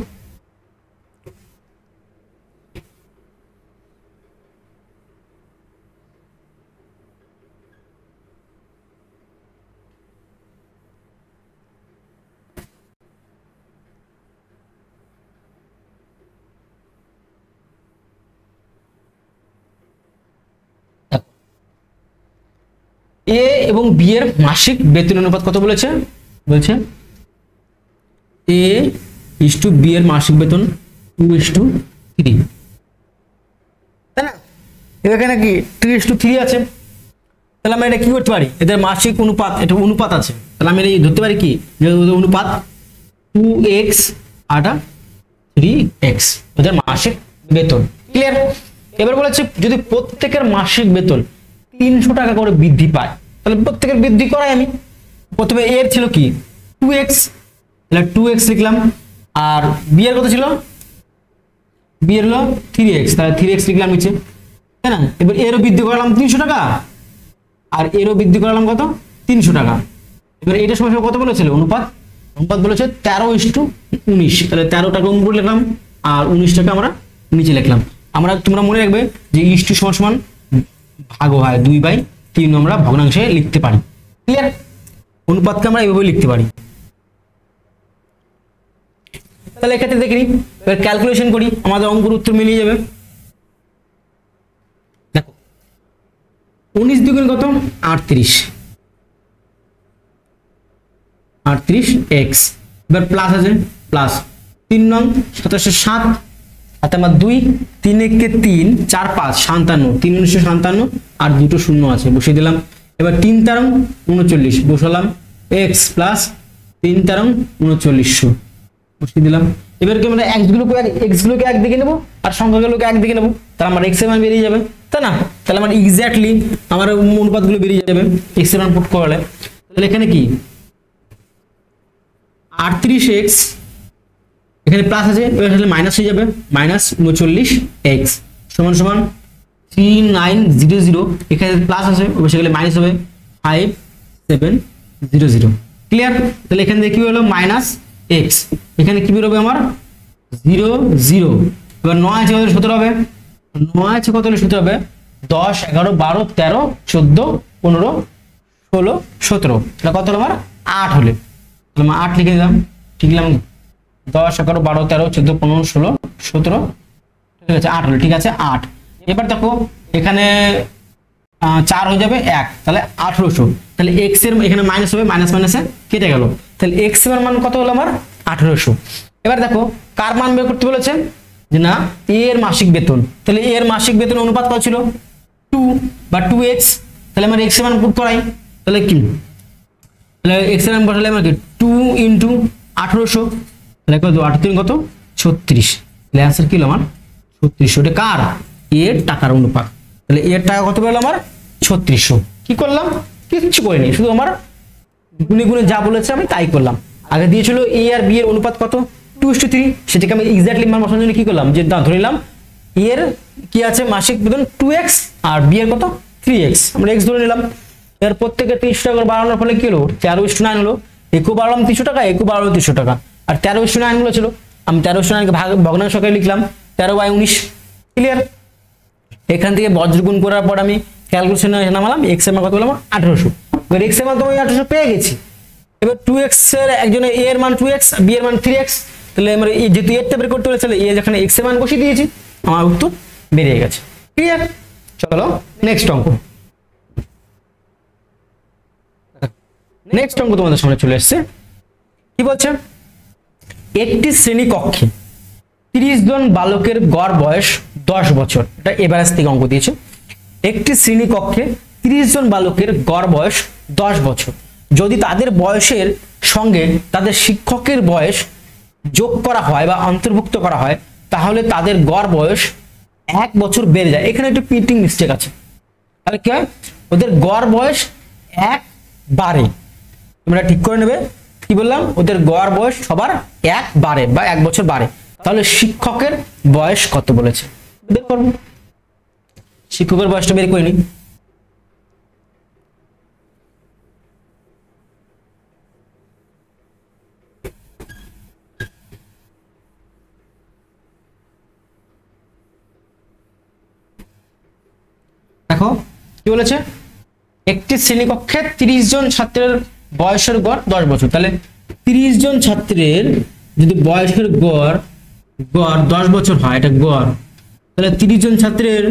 এ এবং বি এর মাসিক বেতন অনুপাত কত বলেছে? বলছে এ = বি এর মাসিক বেতন 2:3, তাই না? এখানে কি 3:3 আছে। তাহলে আমরা এটা কি করতে পারি? এদের মাসিক অনুপাত, এটা অনুপাত আছে, তাহলে আমি এটা ধরতে পারি কি যে অনুপাত 2x আর 3x ওদের মাসিক বেতন। ক্লিয়ার? এবার বলেছে যদি প্রত্যেকের মাসিক বেতন 300 টাকা করে বৃদ্ধি পায়, তাহলে প্রত্যেকের বৃদ্ধি করাই আমি। প্রথমে এর ছিল কি 2x, তাহলে 2x লিখলাম, আর বি এর কত ছিল? বি এর হলো 3x, তাহলে 3x লিখলাম নিচে, তাই না? এবার এরও বৃদ্ধি করালাম 300 টাকা, আর এরও বৃদ্ধি করালাম কত? 300 টাকা। এবার এটা সমস্যা কত বলেছিল? অনুপাত বলেছে 13:19, তাহলে 13 টাকা উপরে লিখলাম আর 19 টাকা আমরা নিচে লিখলাম। তোমরা মনে রাখবে যে ইস্টু সমান ভাগ হয় 2/3 আমরা ভগ্নাংশে লিখতে পারি। ক্লিয়ার? অনুপাতকে আমরা এইভাবে লিখতে পারি। তাহলে এক্ষেত্রে দেখি এবার ক্যালকুলেশন করি, আমাদের অঙ্কের উত্তর মিলিয়ে যাবে। দেখো 19 দুগুণ কত? 38x, এবার প্লাস আছে, প্লাস 3 নং 2707 হাতে আমার 2, 3 একে 3, 4 5 57, 3 1957 আর দুটো শূন্য আছে বসিয়ে দিলাম। এবার 3 তেরং 39 বসালাম, x প্লাস 3 তেরং 3900 বসিয়ে দিলাম। এবার কি আমরা x গুলোকে একদিকে নেব আর সংখ্যাগুলোকে একদিকে নেব, তাহলে আমার x এর মান বেরিয়ে যাবে, তাই না? তাহলে আমার এক্স্যাক্টলি আমার অনুপাতগুলো বেরিয়ে যাবে x এর মান পুট করলে। তাহলে এখানে কি 38x, এখানে প্লাস আছে, এখানে মাইনাস হয়ে যাবে, -39x সমান 3900, এখানে প্লাস আছে সেখানে মাইনাস হবে 5700। ক্লিয়ার? তাহলে এখানে কি হলো -x, এখানে কি বেরোবে আমার 00। এবার 9 আছে কত? 17 হবে। 9 আছে কত হলে 17 হবে? 10 11 12 13 14 15 16 17, এটা কত হলো আমার 8 হলে, তাহলে আমি 8 লিখে দিলাম। ঠিক লিখলাম? 10 11 12 13 14 15 16 17, ঠিক আছে 8 হলো, ঠিক আছে 8। এবার দেখো এখানে 4 হয়ে যাবে 1, তাহলে 1800। তাহলে x এর এখানে মাইনাস হবে, মাইনাস মাইনাসে কেটে গেল, তাহলে x এর মান কত হলো আমার 1800। এবার দেখো কার মান বের করতে বলেছে? যে না a এর মাসিক বেতন, তাহলে a এর মাসিক বেতন অনুপাত কত ছিল? 2 বা 2x, তাহলে আমরা x এর মান পুট করাই, তাহলে কি, তাহলে x এর মান বসালে আমরা কি 2 × 1800, তাহলে কত 8 3 কত 36, তাহলে आंसर কি হলো আমার 3600। এটা কার? এর টাকার অনুপাত। তাহলে এর টাকা কত পেলাম আমার 3600। কি করলাম? কিছু করিনি, শুধু আমার গুণে গুণে যা বলেছে আমি তাই করলাম। আগে দিয়েছিল a আর b এর অনুপাত কত? 2:3, সেটাকে আমি এক্স্যাক্টলি মান বসানোর জন্য কি করলাম যে ধরে নিলাম a এর কি আছে মাসিক বেতন 2x আর b এর কত 3x, আমরা x ধরে নিলাম। এর প্রত্যেককে 300 টাকা বাড়ানোর ফলে কি হলো 13:9 হলো, একও বাড়ালাম 300 টাকা, একও বাড়ালো 300 টাকা, আর 13:9 বলেছিল আমি 13:9 কে ভগ্নাংশ আকারে লিখলাম 13/19। ক্লিয়ার? এখান থেকে বজ্রগুণ করার পর আমি ক্যালকুলেশনে নামালাম, এক্স এর মান কত বললাম 1800। এবার এক্স এর মান তো আমি 1800 পেয়ে গেছি। এবার 2x এর একজনের a এর মান 2x, b এর মান 3x, তাহলে আমরা এই যেহেতু এর টা বের করতে হলে তাহলে a যেখানে x এর মান বসিয়ে দিয়েছি, আমার উত্তর বেরিয়ে গেছে। ক্লিয়ার? চলো নেক্সট অঙ্ক। নেক্সট অঙ্ক তোমাদের সামনে চলে এসেছে। কি বলছে? একটি শ্রেণী কক্ষে 30 জন বালকের গড় বয়স 10 বছর। এটা এভারেজ থেকে অঙ্ক দিয়েছে। একটি শ্রেণী কক্ষে 30 জন বালকের গড় বয়স 10 বছর। যদি তাদের বয়সের সঙ্গে তাদের শিক্ষকের বয়স যোগ করা হয় বা অন্তর্ভুক্ত করা হয়, তাহলে তাদের গড় বয়স 1 বছর বেড়ে যায়। এখানে একটু প্রিন্টিং মিস্টেক আছে। তাহলে কি হয়? ওদের গড় বয়স 1 বাড়ে। তোমরা ঠিক করে নেবে। কি বললাম? ওদের গড় বয়স সবার 1 বাড়ে বা 1 বছর বাড়ে। তাহলে শিক্ষকের বয়স কত বলেছে? বের করব। শিক্ষকের বয়সটা বের করে নিই। দেখো কি বলেছে? একটি শ্রেণীকক্ষে 30 জন ছাত্রের বয়সের গড় 10 বছর। তাহলে 30 জন ছাত্রের যদি বয়সের গড় 10 বছর হয়, এটা গড়, তাহলে 30 জন ছাত্রের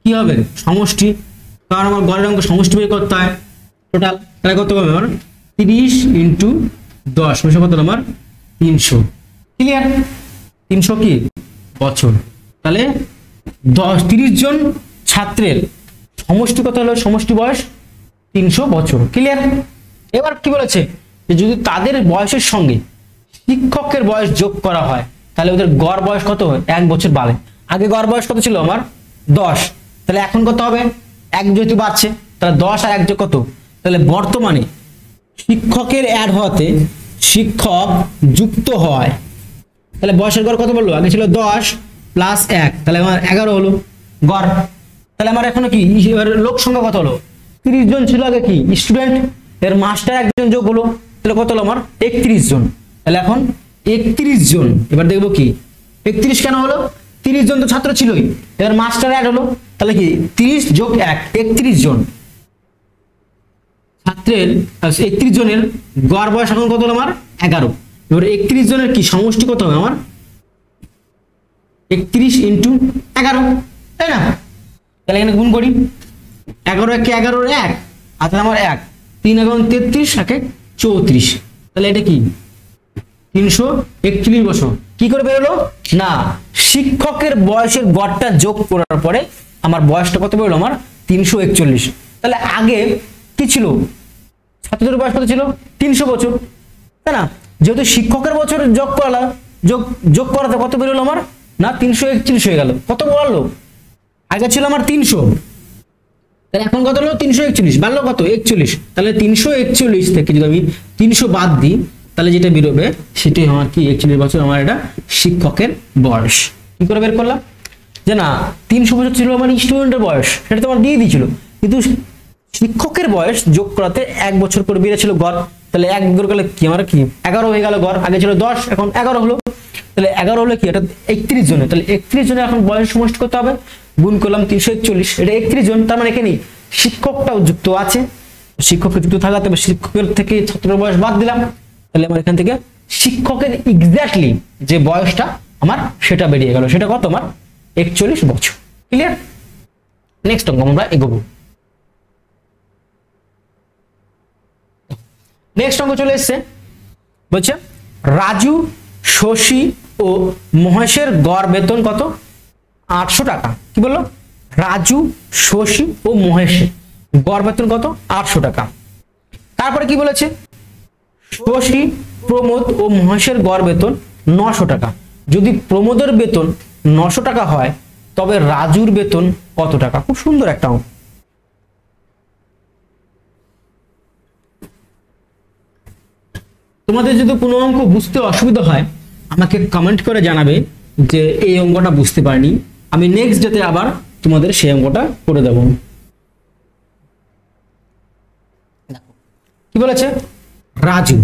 কি হবে? সমষ্টি। কারণ আমার গড়ের অঙ্ক সমষ্টি বের করতে হয় টোটাল। তাহলে কত হবে আমার? 30 × 10 কত আমার? 300। ক্লিয়ার? 300 কি বছর। তাহলে 30 জন ছাত্রের সমষ্টি কত হলো? সমষ্টি বয়স 300 বছর। ক্লিয়ার? এবার কি বলেছে? যে যদি তাদের বয়সের সঙ্গে শিক্ষকের বয়স যোগ করা হয়, তাহলে ওদের গড় বয়স কত হয়? 1 বছর বাড়ে। আগে গড় বয়স কত ছিল আমার? 10। তাহলে এখন কত হবে? 1 যেহেতু বাড়ছে, তাহলে 10 আর 1 যোগ কত? তাহলে বর্তমানে শিক্ষকের অ্যাড হওয়াতে শিক্ষক যুক্ত হয়। তাহলে বয়সের গড় কত বললো? আগে ছিল 10 + 1, তাহলে আমার 11 হলো গড়। তাহলে আমার এখনো কি লোক সংখ্যা কত হলো? 30 জন ছিল আগে কি স্টুডেন্ট, এর মাস্টার একজন যোগ হলো, তাহলে কত হলো আমার? 31 জন। তাহলে এখন 31 জন। এবার দেখবো কি 31 কেন হলো? 30 জন তো ছাত্র ছিলই, এবার মাস্টার অ্যাড হলো, তাহলে কি 30 + 1 31 জন ছাত্রের 31 জনের গড় বয়স এখন কত হলো আমার? 11। এবার 31 জনের কি সমষ্টি কত হবে আমার? 31 × 11, তাই না? তাহলে এখানে গুণ করি। 11 × 11 = 1, আর তাহলে আমার 1 3 × 11 = 33, 1 × 34। তাহলে এটা কি 341 বছর। কি করে বেরোলো? না, শিক্ষকের বয়সের গড়টা যোগ করার পরে আমার বয়সটা কত বেরোলো? আমার 341। তাহলে আগে কি ছিল? ছাত্রদের বয়স কত ছিল? 300 বছর, তাই না? যেহেতু শিক্ষকের বছর যোগ করাতে কত বেরোলো আমার? না 341 হয়ে গেল। কত বাড়লো? আগে ছিল আমার 300, তাহলে এখন কত হলো? 341 বাড়লো কত? 41। তাহলে 341 থেকে যদি আমি 300 বাদ দিই, তাহলে যেটা বেরোবে সেটাই আমার কি 41 বছর আমার এটা শিক্ষকের বয়স। কি করে বের করলাম? যে না 300 বছর ছিল আমার স্টুডেন্টের বয়স, সেটা তো আমার দিয়ে দিয়েছিল, কিন্তু শিক্ষকের বয়স যোগ করাতে 1 বছর করে বেড়েছিল গড়। তাহলে 1 যোগ করলে কি আমার কি 11 হয়ে গেল গড়। আগে ছিল 10, এখন 11 হলো। তাহলে 11 হলো কি এটা 31 জনের। তাহলে 31 জনের এখন বয়স সমষ্টি করতে হবে। গুণ করলাম 341, এটা 31 জন। তার মানে এখানে শিক্ষকটাও যুক্ত আছে। শিক্ষকের যুক্ত থাকাতে শিক্ষকের থেকে ছাত্রের বয়স বাদ দিলাম। তাহলে আমার এখান থেকে শিক্ষকের এক্স্যাক্টলি যে বয়সটা আমার সেটা বেরিয়ে গেল। সেটা কত? আমার 41 বছর। ক্লিয়ার? নেক্সট অঙ্ক আমরা এগোবো। নেক্সট অঙ্ক চলে এসছে। বলছে রাজু, শশী ও মহেশের গড় বেতন কত? 800 টাকা। কি বললো? রাজু, শশী ও মহেশের গড় বেতন কত? 800 টাকা। তারপরে কি বলেছে? শশী, প্রমোদ ও মহেশের গড় বেতন 900 টাকা। যদি প্রমোদের বেতন 900 টাকা হয়, তবে রাজুর বেতন কত টাকা? খুব সুন্দর একটা অঙ্ক। তোমাদের যদি কোনো অঙ্ক বুঝতে অসুবিধা হয়, আমাকে কমেন্ট করে জানাবে যে এই অঙ্কটা বুঝতে পারিনি। আমি নেক্সট ডেতে আবার তোমাদের সেই অঙ্কটা করে দেব। কি বলেছে? রাজু,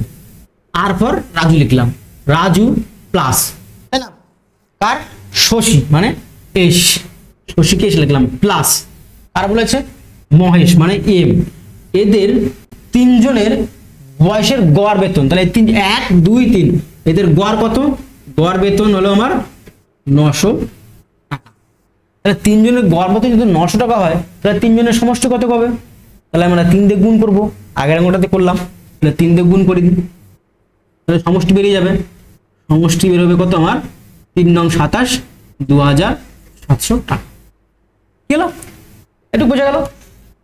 আর পর রাজু লিখলাম, রাজু প্লাস, তাই না? কার? শশী, মানে এস শশীকে এসে লিখলাম প্লাস আর বলেছে মহেশ মানে এম, এদের তিনজনের বয়সের গড় বেতন, তাহলে 1 2 3 এদের গড় কত? গড় বেতন হলো আমার 900 টাকা। তাহলে তিনজনের গড় বেতন যদি 900 টাকা হয় তাহলে তিনজনের সমষ্টি কত হবে? তাহলে আমরা 3 দিয়ে গুণ করবো, আগের অঙ্কটাতে করলাম, তাহলে 3 দিয়ে গুণ করে দিই, তাহলে সমষ্টি বেরিয়ে যাবে। সমষ্টি বের হবে কত আমার? 3 নং 27 2700 টাকা। কি হলো? একটু বোঝা গেল?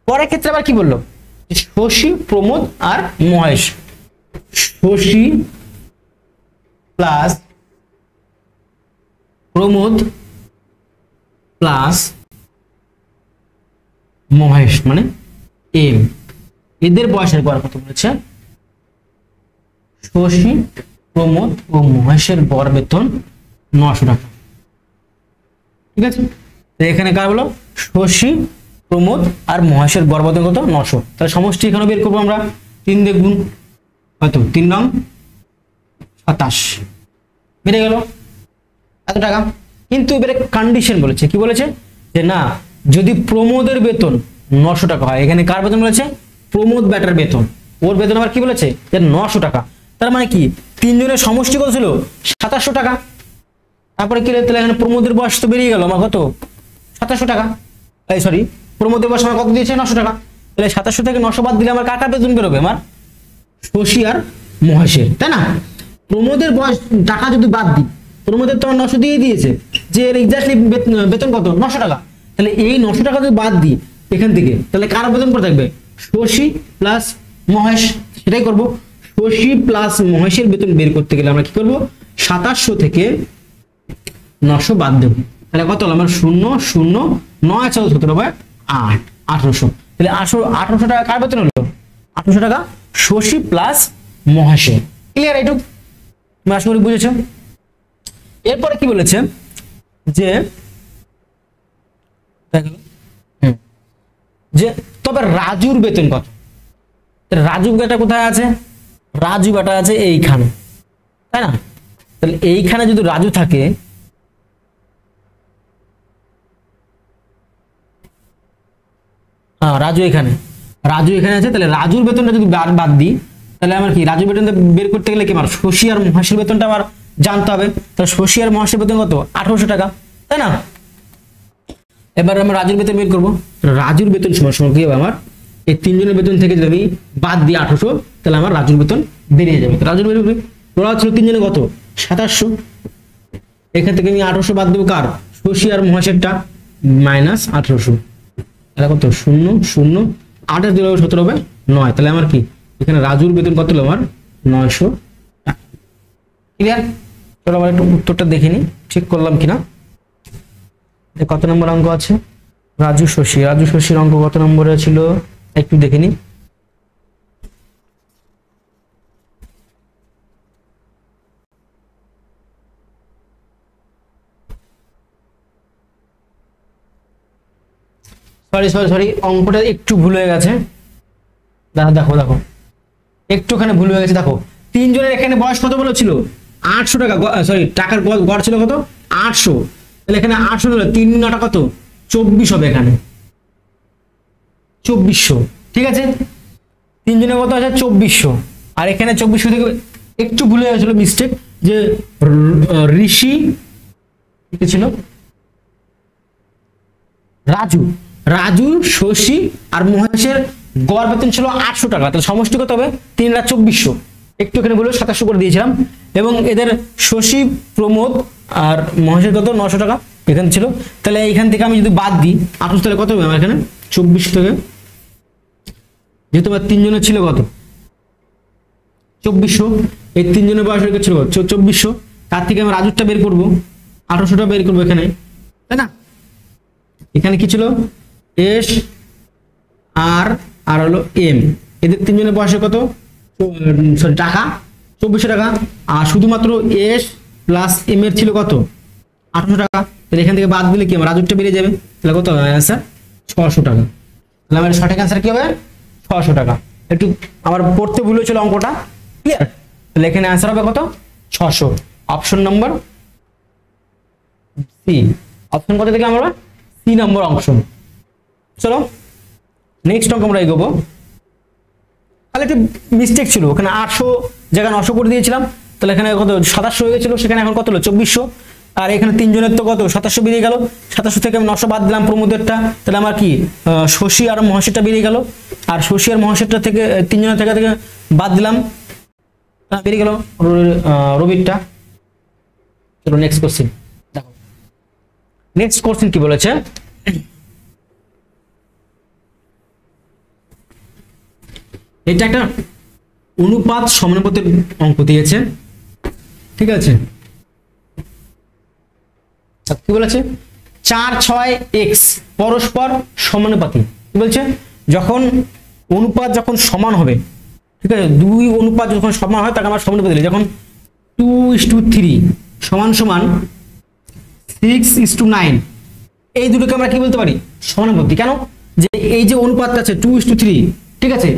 পরের ক্ষেত্রে আবার কি বললো? শশী, প্রমোদ আর মহেশ। শশী প্লাস প্রমোদ প্লাস মহেশ মানে এম, এদের বয়সের গড় কত বলেছে? শশী, প্রমোদ ও মহেশের গড় বেতন 900 টাকা। ঠিক আছে, এখানে কার বলো? শশী, প্রমোদ আর মহেশের গড় বেতন কত? 900। তাহলে সমষ্টি এখানে বের করবো আমরা, 3 দিয়ে গুণ, হয়তো 3 নং 27 বেড়ে গেল এত টাকা। কিন্তু এবারে কন্ডিশন বলেছে, কি বলেছে? যে না, যদি প্রমোদের বেতন 900 টাকা হয়, এখানে কার বেতন বলেছে? প্রমোদ ব্যাটার বেতন, ওর বেতন আবার কি বলেছে? যে 900 টাকা। তার মানে কি তিনজনের সমষ্টি কত ছিল? 2700 টাকা। তারপরে কি তাহলে এখানে প্রমোদের বয়স তো বেরিয়ে গেল আমার কত? 2700 টাকা। এই সরি, প্রমোদের বয়স আমার কত দিয়েছে? 900 টাকা। তাহলে 2700 থেকে 900 বাদ দিলে আমার কার কার বেতন বেরোবে? আমার শশী আর মহেশের, তাই না? প্রমোদের বয়স টাকা যদি বাদ দিই, প্রমোদের তো 900 দিয়ে দিয়েছে, যে এর এক্স্যাক্টলি বেতন কত? 900 টাকা। তাহলে এই 900 টাকা যদি বাদ দিই এখান থেকে, তাহলে কার বেতন করে থাকবে? শশী প্লাস মহেশ। সেটাই করব। শশী প্লাস মহেশের বেতন বের করতে গেলে আমরা কি করব? 2700 থেকে 900 বাদ দেব। তাহলে কত হলো আমার? 0 0 9 14 17 হবে 8 1800। তাহলে 1800 টাকা কার বেতন হলো? 1800 টাকা শশী প্লাস মহেশের। ক্লিয়ার? এইটুক আশা করি বুঝেছ। এরপরে কি বলেছে? যে যে তবে রাজুর বেতন কত? রাজু বেটা কোথায় আছে? রাজু বেটা আছে এইখানে, তাই না? তাহলে এইখানে যদি রাজু থাকে, হ্যাঁ রাজু এখানে, রাজু এখানে আছে, তাহলে রাজুর বেতনটা যদি বাদ দিই তাহলে আমার কি? রাজুর বেতনটা বের করতে গেলে কি আমার শশী আর মহেশের বেতনটা আমার জানতে হবে। তাহলে শশী আর মহেশের বেতন কত? 1800 টাকা, তাই না? এবার আমরা রাজুর বেতন বের করবো। রাজুর বেতন সমান সমান কি হবে আমার? এই তিনজনের বেতন থেকে যদি আমি বাদ দিই 1800, তাহলে আমার রাজুর বেতন বেরিয়ে যাবে। রাজুর বেতন ওরা ছিল তিনজনে কত? 2700। এখান থেকে আমি 1800 বাদ দেবো কার? শশী আর মহেশেরটা, মাইনাস 1800। তাহলে কত? 0 0 28 দিলে 17 হবে 9। তাহলে আমার কি এখানে রাজুর বেতন কত হলো? আমার 900 টাকা। ক্লিয়ার? চলো আবার একটু উত্তরটা দেখে নিই ঠিক করলাম কিনা। কত নম্বর অঙ্ক আছে? রাজু শশী, রাজু শশীর অঙ্ক কত নম্বরে ছিল একটু দেখে নিই। সরি সরি সরি, অঙ্কটা একটু ভুল হয়ে গেছে। দেখো দেখো, একটুখানি ভুল হয়ে গেছে। দেখো তিনজনের এখানে বয়স কত বলেছিল? 800 টাকা, সরি টাকার গড় ছিল কত? 800। তাহলে এখানে 800 হলো 3 9 কত? 24 হবে এখানে 2400। ঠিক আছে, তিনজনের কত আছে? 2400। আর এখানে 2400 থেকে একটু ভুল হয়ে গেছিল, মিস্টেক, যে ঋষি কি ছিল? রাজু, রাজু শশী আর মহেশের গড় বেতন ছিল 800 টাকা। তাহলে সমষ্টি কত হবে? 3 আর 2400। একটু এখানে বলে 2700 করে দিয়েছিলাম। এবং এদের শশী, প্রমোদ আর মহেশের কত? 900 টাকা এখানে ছিল। তাহলে এইখান থেকে আমি যদি বাদ দিই 800, তাহলে কত হবে আমার এখানে? 2400 থেকে, যেহেতু আমার তিনজনের ছিল কত? 2400। এই তিনজনের বয়স ছিল 2400। তার থেকে আমি রাজুরটা বের করবো, 1800টা বের করবো এখানে, তাই না? এখানে কি ছিল? এস আর আর হলো এম, এদের তিনজনের বয়সে কত? সরি টাকা 2400 টাকা। আর শুধুমাত্র এস প্লাস এম এর ছিল কত? 800 টাকা। তাহলে এখান থেকে বাদ দিলে কি আমার রাজুরটা বেরিয়ে যাবে। তাহলে কত হবে অ্যান্সার? 600 টাকা। তাহলে আমার সঠিক অ্যান্সার কি হবে? 600 টাকা। একটু আমার পড়তে ভুল হয়েছিল অঙ্কটা, ক্লিয়ার? তাহলে এখানে অ্যান্সার হবে কত? 600। Option number C. অপশন কত থেকে আমরা? সি নম্বর অংশ। চলো নেক্সট অঙ্ক আমরা এগোবো। তাহলে একটু মিস্টেক ছিল, ওখানে 800 জায়গায় 900 করে দিয়েছিলাম, তাহলে এখানে কত 2700 হয়ে গেছিল, সেখানে এখন কত হলো 2400। আর এখানে তিনজনের তো কত 2700 বেরিয়ে গেল, 2700 থেকে আমি 900 বাদ দিলাম প্রমোদেরটা, তাহলে আমার কি শশী আর মহাশেরটা বেরিয়ে গেল, আর শশী আর মহাশেরটা থেকে তিনজনের থেকে বাদ দিলাম, বেরিয়ে গেল রবিরটা। চলো নেক্সট কোশ্চেন দেখো। নেক্সট কোশ্চেন কি বলেছে, এটা একটা অনুপাত সমানুপাতের অঙ্ক দিয়েছে, ঠিক আছে। কি বলেছে 4, 6 x পরস্পর সমানুপাতি। কি বলছে যখন অনুপাত যখন সমান হবে, ঠিক আছে, দুই অনুপাত যখন সমান হয় তাকে আমরা সমানুপাতি বলি। যখন 2:3 সমান সমান 6:9, এই দুটোকে আমরা কি বলতে পারি সমানুপাতি। কেন, যে এই যে অনুপাতটা আছে 2:3, ঠিক আছে,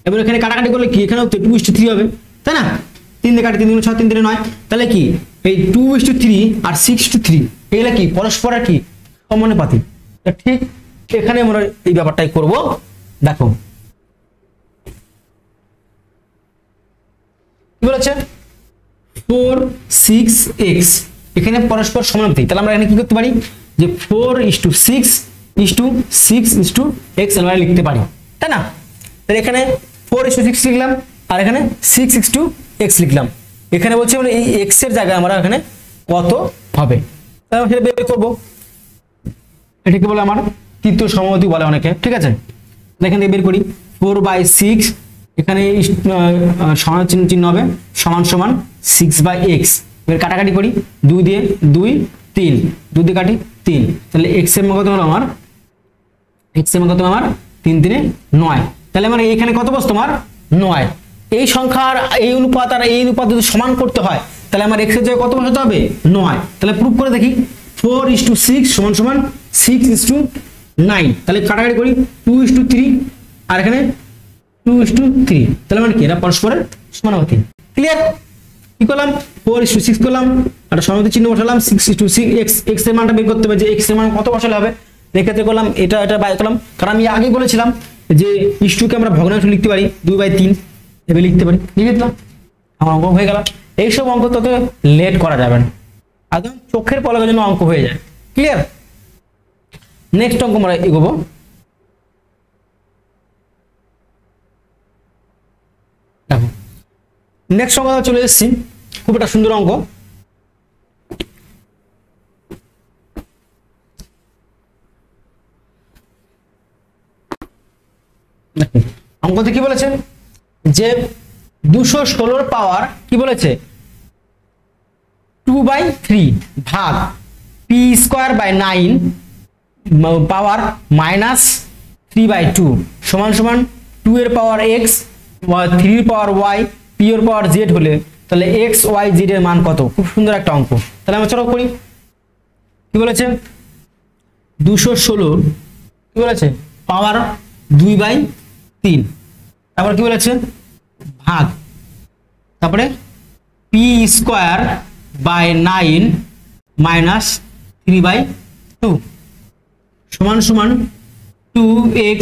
এবার এখানে কাটাকাটি করলে কি এখানেও 2:3 হবে, তাই না? 3 দিয়ে কাটি 3 × 6 3 × 9, তাহলে কি এই 2:3 আর 6:3 এগুলা কি পরস্পর কি সমানুপাতি। ঠিক এখানে আমরা এই ব্যাপারটাই করব। দেখো কি বলেছে 4, 6x এখানে পরস্পর সমানুপাতি, তাহলে আমরা এখানে কি করতে পারি যে 4:6:6:x আমরা লিখতে পারি, তাই না? তাহলে এখানে 4:6 লিখলাম আর এখানে 6:x লিখলাম। এখানে বলছে মানে এই x এর জায়গায় আমরা এখানে কত হবে তাহলে সেটা বের করব। এটাকে বলে আমার তৃতীয় সমানুপাতি বলে অনেকে, ঠিক আছে। এখানে বের করি 4/6, এখানে সমান চিহ্ন হবে সমান সমান 6/x। এবার কাটাকাটি করি 2 দিয়ে 2 3, 2 দিয়ে কাটি 3, তাহলে x এর মান কত হলো আমার, x এর মান কত আমার 3 3 9। তাহলে মানে এখানে কত বসতো তোমার 9। এই সংখ্যার এই অনুপাত আর এই অনুপাত যদি সমান করতে হয় তাহলে আমার x এর জায়গায় কত বসাতে হবে 9। তাহলে প্রুফ করে দেখি 4:6 সমান সমান 6:9। তাহলে কাটাকাটি করি 2:3 আর এখানে 2:3, তাহলে মানে কি এটা পরস্পরের সমানুপাতি। ক্লিয়ার? কি করলাম 4:6 করলাম আর সমানুপাতি চিহ্ন বসালাম 6:6, x এর মানটা বের করতে হবে যে x এর মান কত বসালে হবে। এক্ষেত্রে করলাম এটা বাই করলাম, কারণ আমি আগে বলেছিলাম যে ইস্টুকে আমরা ভগ্নাংশ লিখতে পারি 2/3 এভাবে লিখতে পারি, লিখে দিলাম আমার অঙ্ক হয়ে গেল। এইসব অঙ্ক তোকে লেট করা যাবে না, একদম চোখের পলকের জন্য অঙ্ক হয়ে যায়। ক্লিয়ার? নেক্সট অঙ্ক আমরা এগোবো। দেখো নেক্সট অঙ্ক চলে এসেছি, খুব একটা সুন্দর অঙ্ক। অঙ্কতে কি বলেছে যে 216 পাওয়ার কি বলেছে 2/3 ভাগ p²/9 পাওয়ার -3/2 সমান সমান 2 এর পাওয়ার x 3 এর পাওয়ার y p এর পাওয়ার z হলে তাহলে x y z এর মান কত। খুব সুন্দর একটা অঙ্ক। তাহলে আমরা চলো করি। কি বলেছে 216 কি বলেছে পাওয়ার 2/3, তারপর কি বলেছে ভাগ, তারপরে p²/9 -3/2 সমান সমান 2x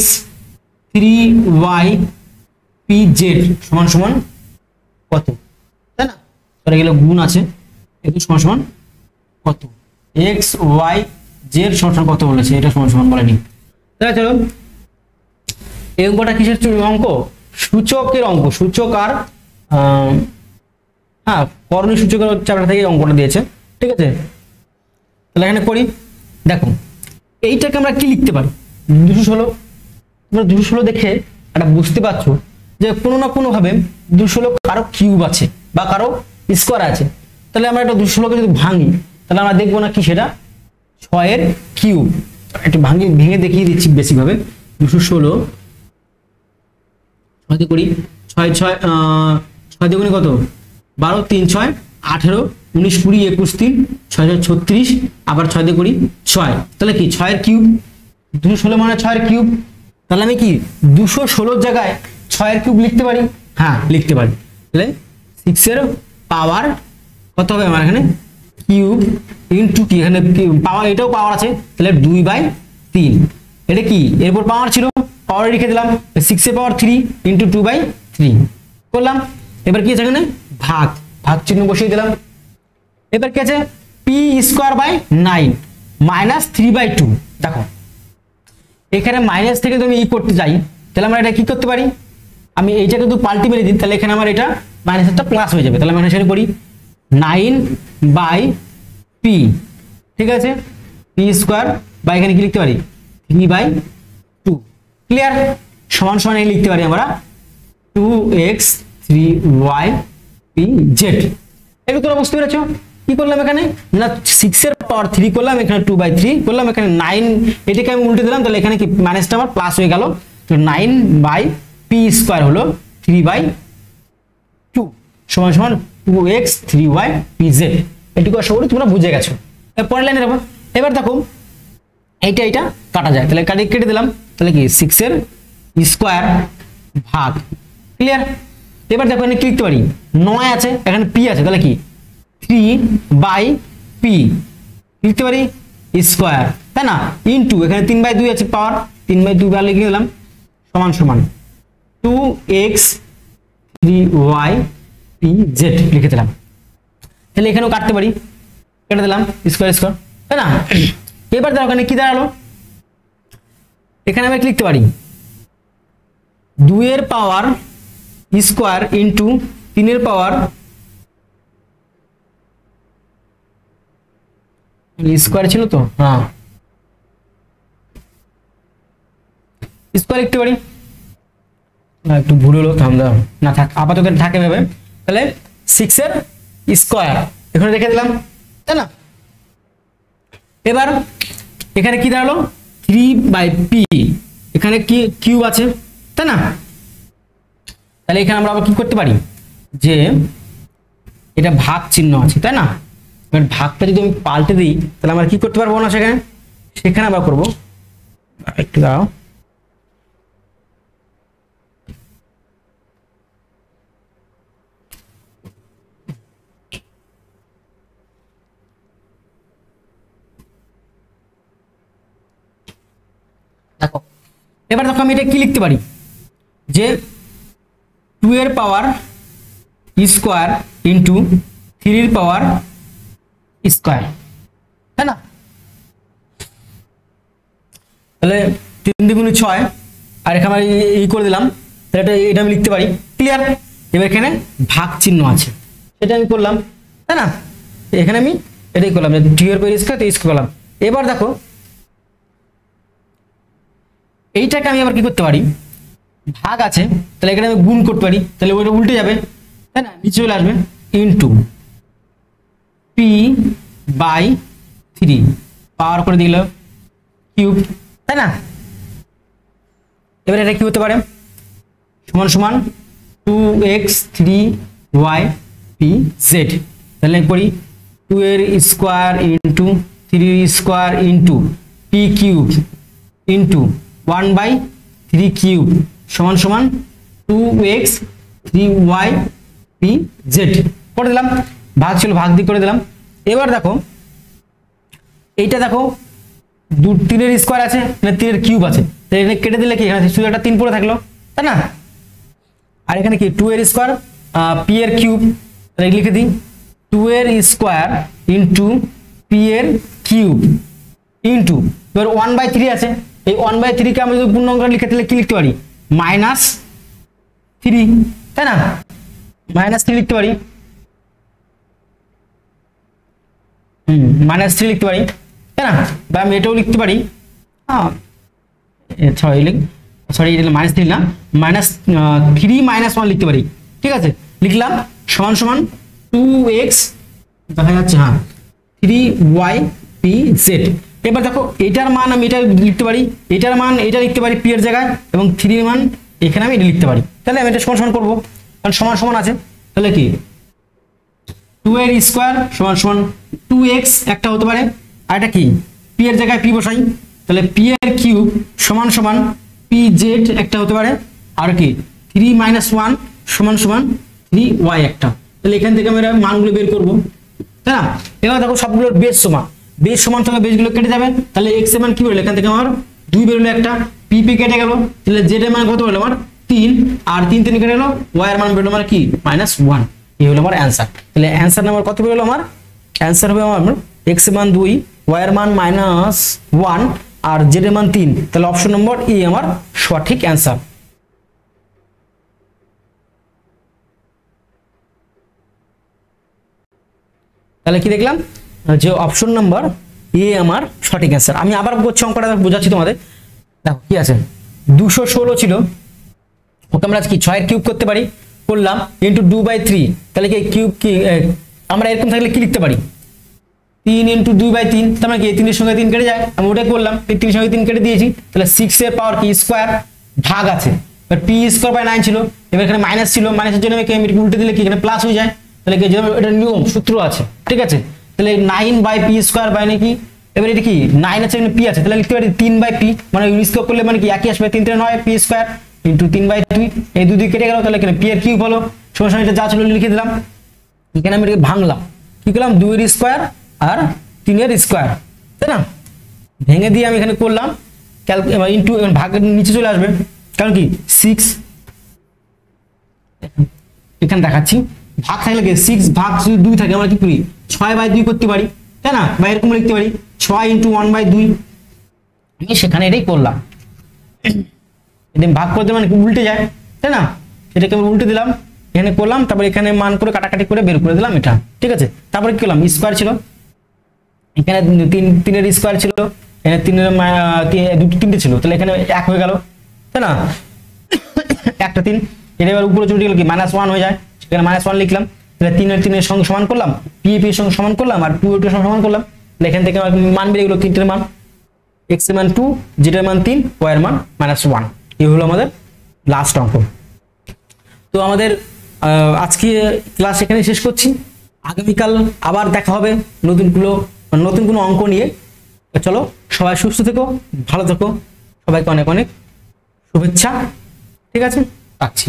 3y pz সমান সমান কত, তাই না? তাহলে গেলে গুণ আছে, এটি সমান সমান কত, x y z সমান সমান কত বলেছে, এটা সমান সমান বলেনি। তাহলে চলো এই অঙ্কটা কিসের অঙ্ক, সূচকের অঙ্ক। সূচক আর হ্যাঁ করণীয় সূচকের চ্যাপ্টার থেকে অঙ্কটা দিয়েছে, ঠিক আছে। তাহলে এখানে করি। দেখো এইটাকে আমরা কি লিখতে পারি 216। তোমরা 216 দেখে একটা বুঝতে পারছো যে কোনো না কোনো ভাবে 216 কারো কিউব আছে বা কারো স্কোয়ার আছে। তাহলে আমরা একটা 216কে যদি ভাঙি তাহলে আমরা দেখবো না কি সেটা 6 এর কিউব। একটু ভেঙে দেখিয়ে দিচ্ছি বেশিভাবে। 216 6 করি 6 6 6 দুগুণে কত 12 3 6 18 19 20 21 3 6 36 আবার 6 দিয়ে করি 6, তাহলে কি 6 এর কিউব। 216 মানে 6 এর কিউব। তাহলে আমি কি 216 জায়গায় 6 এর কিউব লিখতে পারি? হ্যাঁ লিখতে পারি। তাহলে 6 এর পাওয়ার কত হবে আমার এখানে কিউব ইনটু কি, এখানে পাওয়ার এটাও পাওয়ার আছে, তাহলে 3, এটা কি এরপর পাওয়ার ছিল, পাওয়ার লিখে দিলাম 6 এর পাওয়ার 3 ইনটু 2/3 করলাম। এবার কি আছে এখানে ভাগ, ভাগ চিহ্ন বসিয়ে দিলাম। এবার কি আছে p²/9 মাইনাস 3/2। দেখো এখানে মাইনাস থেকে যদি আমি ই করতে যাই তাহলে আমরা এটা কি করতে পারি, আমি এইটাকে যদি পাল্টি মেরে দিই তাহলে এখানে আমার এটা মাইনাসটা প্লাস হয়ে যাবে। তাহলে আমরা সেটা করি 9/p, ঠিক আছে, p² বা এখানে কি লিখতে পারি 3/2, ক্লিয়ার, সমান সমান এই লিখতে পারি আমরা 2x 3y pz। এটা তোমরা বুঝতে পেরেছো কি করলাম এখানে না 6 এর পাওয়ার 3 করলাম, এখানে 2/3 করলাম, এখানে 9 এটাকে আমি উল্টে দিলাম, তাহলে এখানে কি মাইনাসটা আমার প্লাস হয়ে গেল। তো 9/p² হলো 3/2 সমান সমান 2x 3y pz। এটুকু আশা করি তোমরা বুঝে গেছো। পরের লাইনে দেখো, এবার দেখো এইটা এটা কাটা যায়, তাহলে কেটে দিলাম, তাহলে কি 6 এর স্কয়ার ভাগ, ক্লিয়ার। এবার দেখো এখানে কি লিখতে পারি 9 আছে, এখানে p আছে, তাহলে কি 3/p লিখতে পারি স্কয়ার, তাই না, ইনটু এখানে 3/2 আছে পাওয়ার 3/2 ভ্যালু লিখে দিলাম সমান সমান 2x 3y pz লিখে দিলাম। তাহলে এখানেও কাটতে পারি, কেটে দিলাম স্কয়ার স্কয়ার, তাই না। এবার দেখো এখানে কি দাঁড়ালো, এখানে আমি লিখতে পারি 2 এর পাওয়ার স্কয়ার ইনটু 3 এর পাওয়ার স্কয়ার ছিল তো, হ্যাঁ স্কয়ার লিখতে পারি, না একটু ভুল হলো, থাম দাও না থাক, আপাতত থাকে ভাবে। তাহলে 6 এর স্কয়ার এখানে রেখে দিলাম, তাই না। এবার এখানে কি দাঁড়ালো 3/p, এখানে কি কিউব আছে, তাই না। তাহলে এখানে আমরা আবার কি করতে পারি যে এটা ভাগ চিহ্ন আছে, তাই না। এবার ভাগটা যদি আমি পাল্টে দিই তাহলে আমরা কি করতে পারবো না, সেখানে আমরা করবো, একটু দাও, দেখো এবার দেখো আমি এটা কি লিখতে পারি যে 2 এর পাওয়ার স্কয়ার ইনটু 3 এর পাওয়ার স্কয়ার, তাই না। তাহলে 3 × 6 আর এখানে আমি এই করে দিলাম, তাহলে এটা আমি লিখতে পারি, ক্লিয়ার। এবার এখানে ভাগ চিহ্ন আছে সেটা আমি করলাম, তাই না। এখানে আমি এটাই করলাম 2 এর পাওয়ার স্কয়ার 3 করলাম। এবার দেখো এইটাকে আমি আবার কি করতে পারি, ভাগ আছে তাহলে এখানে আমি গুণ করতে পারি, তাহলে ওইটা উল্টে যাবে, তাই না, নিচে চলে আসবে ইনটু p/3 পাওয়ার করে দিল কিউব, তাই না। এবার এটা কি হতে পারে সমান সমান 2x 3y pz। তাহলে করি 2 এর স্কয়ার ইনটু 3 এর square into p cube into 1/3 cube সমান সমান 2x 3y pz করে দিলাম, ভাগ ছিল ভাগ দিয়ে করে দিলাম। এবার দেখো এইটা দেখো 3 এর স্কয়ার আছে, মানে 3 এর কিউব আছে, তাহলে এটা কেটে দিলে কি এখানে শুধু একটা 3 পড়ে থাকলো, তাই না। আর এখানে কি 2 এর স্কয়ার p এর কিউব, তাহলে লিখে দিই 2 এর স্কয়ার ইনটু p এর কিউব ইনটু এবার 1/3 আছে, এই 1/3 কে আমরা যদি পূর্ণাঙ্ক লিখে তাহলে কি লিখতে পারি -3, তাই না, -3 লিখতে পারি, -3 লিখতে পারি, তাই না। বা আমি এটাও লিখতে পারি, সরি এটা -3 না, -3 -1 লিখতে পারি, ঠিক আছে, লিখলাম সমান সমান 2x দেখা যাচ্ছে, হ্যাঁ 3y pz। এবার দেখো এটার মান আমি এটা লিখতে পারি, এটার মান এটা লিখতে পারি p এর জায়গায়, এবং 3 এর মান এখানে আমি এটা লিখতে পারি। তাহলে আমি এটা সমান সমান করবো, কারণ সমান সমান আছে, তাহলে কি 2 এর স্কয়ার সমান সমান 2x একটা হতে পারে, আর এটা কি p এর জায়গায় p বসাই, তাহলে p এর কিউব সমান সমান pz একটা হতে পারে, আর কি 3 - 1 সমান সমান 3y একটা। তাহলে এখান থেকে আমরা মানগুলো বের করব, তাই না। এবার দেখো সবগুলোর বেস সমান, বেস সমান সঙ্গে বেসগুলো কেটে যাবে, তাহলে এক্স এর মান কি বেরোলো এখান থেকে আমার 2 বেরোলো একটা, পি পি কেটে গেল, তাহলে জেড এর মান কত বেরোলো আমার 3, আর 3 3 কেটে গেল, ওয়াই এর মান বেরোলো আমার কি -1। এই হলো আমার অ্যানসার। তাহলে অ্যানসার নাম্বার কত বেরোলো আমার? অ্যানসার হবে আমার এক্স এর মান 2, ওয়াই এর মান -1 আর জেড এর মান 3। তাহলে অপশন নম্বর ই আমার সঠিক অ্যানসার। তাহলে কি দেখলাম যে অপশন নাম্বার এ আমার সঠিক অ্যান্সার। আমি আবার বলছি অঙ্কটা বোঝাচ্ছি তোমাদের। দেখো কি আছে, 216 ছিল, ওকে আমরা কি 6 এর কিউব করতে পারি, করলাম ইন্টু 2/3। তাহলে কি কিউব কি আমরা এরকম থাকলে কি লিখতে পারি 3 ইন্টু 2/3, তার মানে কি 3 এর সঙ্গে 3 কেটে যায়, আমি ওটাই করলাম, 3 এর সঙ্গে 3 কেটে দিয়েছি। তাহলে 6 এর পাওয়ার কি স্কয়ার, ভাগ আছে, এবার পি স্কয়ার বাই 9 ছিল, এবার এখানে মাইনাস ছিল, মাইনাসের জন্য আমি উল্টে দিলে কি এখানে প্লাস হয়ে যায়। তাহলে কি এটা নিয়ম সূত্র আছে, ঠিক আছে। তাহলে 9/p স্কয়ার বাই নাকি, এবার এটা কি 9 আছে এখানে p আছে, তাহলে লিখতে পারি 3/p, মানে স্কয়ার করলে মানে কি একই আসবে, 3 3 9 p স্কয়ার ইনটু 3/2, এই দুই কেটে গেল, তাহলে এখানে p এর কিউব হলো, সমান এটা যা ছিল লিখে দিলাম। এখানে আমি এটাকে ভাঙলাম, কি করলাম 2 এর স্কয়ার আর 3 এর স্কয়ার, তাই না, ভেঙে দিয়ে আমি এখানে করলাম ইনটু, ভাগের নিচে চলে আসবে, কারণ কি 6 এখানে দেখাচ্ছি, ভাগ থাকলে কি 6 ভাগ যদি 2 থাকে আমরা কি করি 6/2 করতে পারি, তাই না, বা এরকম লিখতে পারি 6 ইনটু 1/2। আমি সেখানে এটাই করলাম, এটা ভাগ করতে মানে উল্টে যায়, তাই না, এটাকে আমি উল্টে দিলাম, এখানে করলাম, তারপর এখানে মান করে কাটাকাটি করে বের করে দিলাম এটা, ঠিক আছে। তারপরে কি করলাম স্কয়ার ছিল, এখানে 3 এর স্কয়ার ছিল, এখানে 3 এর 3টে ছিল, তাহলে এখানে 1 হয়ে গেল, তাই না, একটা 3, এটা এবার উপরে চলে গেল কি -1 হয়ে যায়, এখানে -1 লিখলাম, তাহলে 3 এর সঙ্গে সমান করলাম, পি এর সঙ্গে সমান করলাম, আর 2 এর সঙ্গে সমান করলাম, তাহলে এখান থেকে মান বেরিয়ে গেল 3টের মান, x এর মান 2, z এর মান 3, y এর মান -1। এই হলো আমাদের লাস্ট অঙ্ক। তো আমাদের আজকে ক্লাস এখানে শেষ করছি, আগামীকাল আবার দেখা হবে নতুন কোনো অঙ্ক নিয়ে। চলো সবাই সুস্থ থেকো, ভালো থেকো, সবাইকে অনেক অনেক শুভেচ্ছা, ঠিক আছে, রাখছি।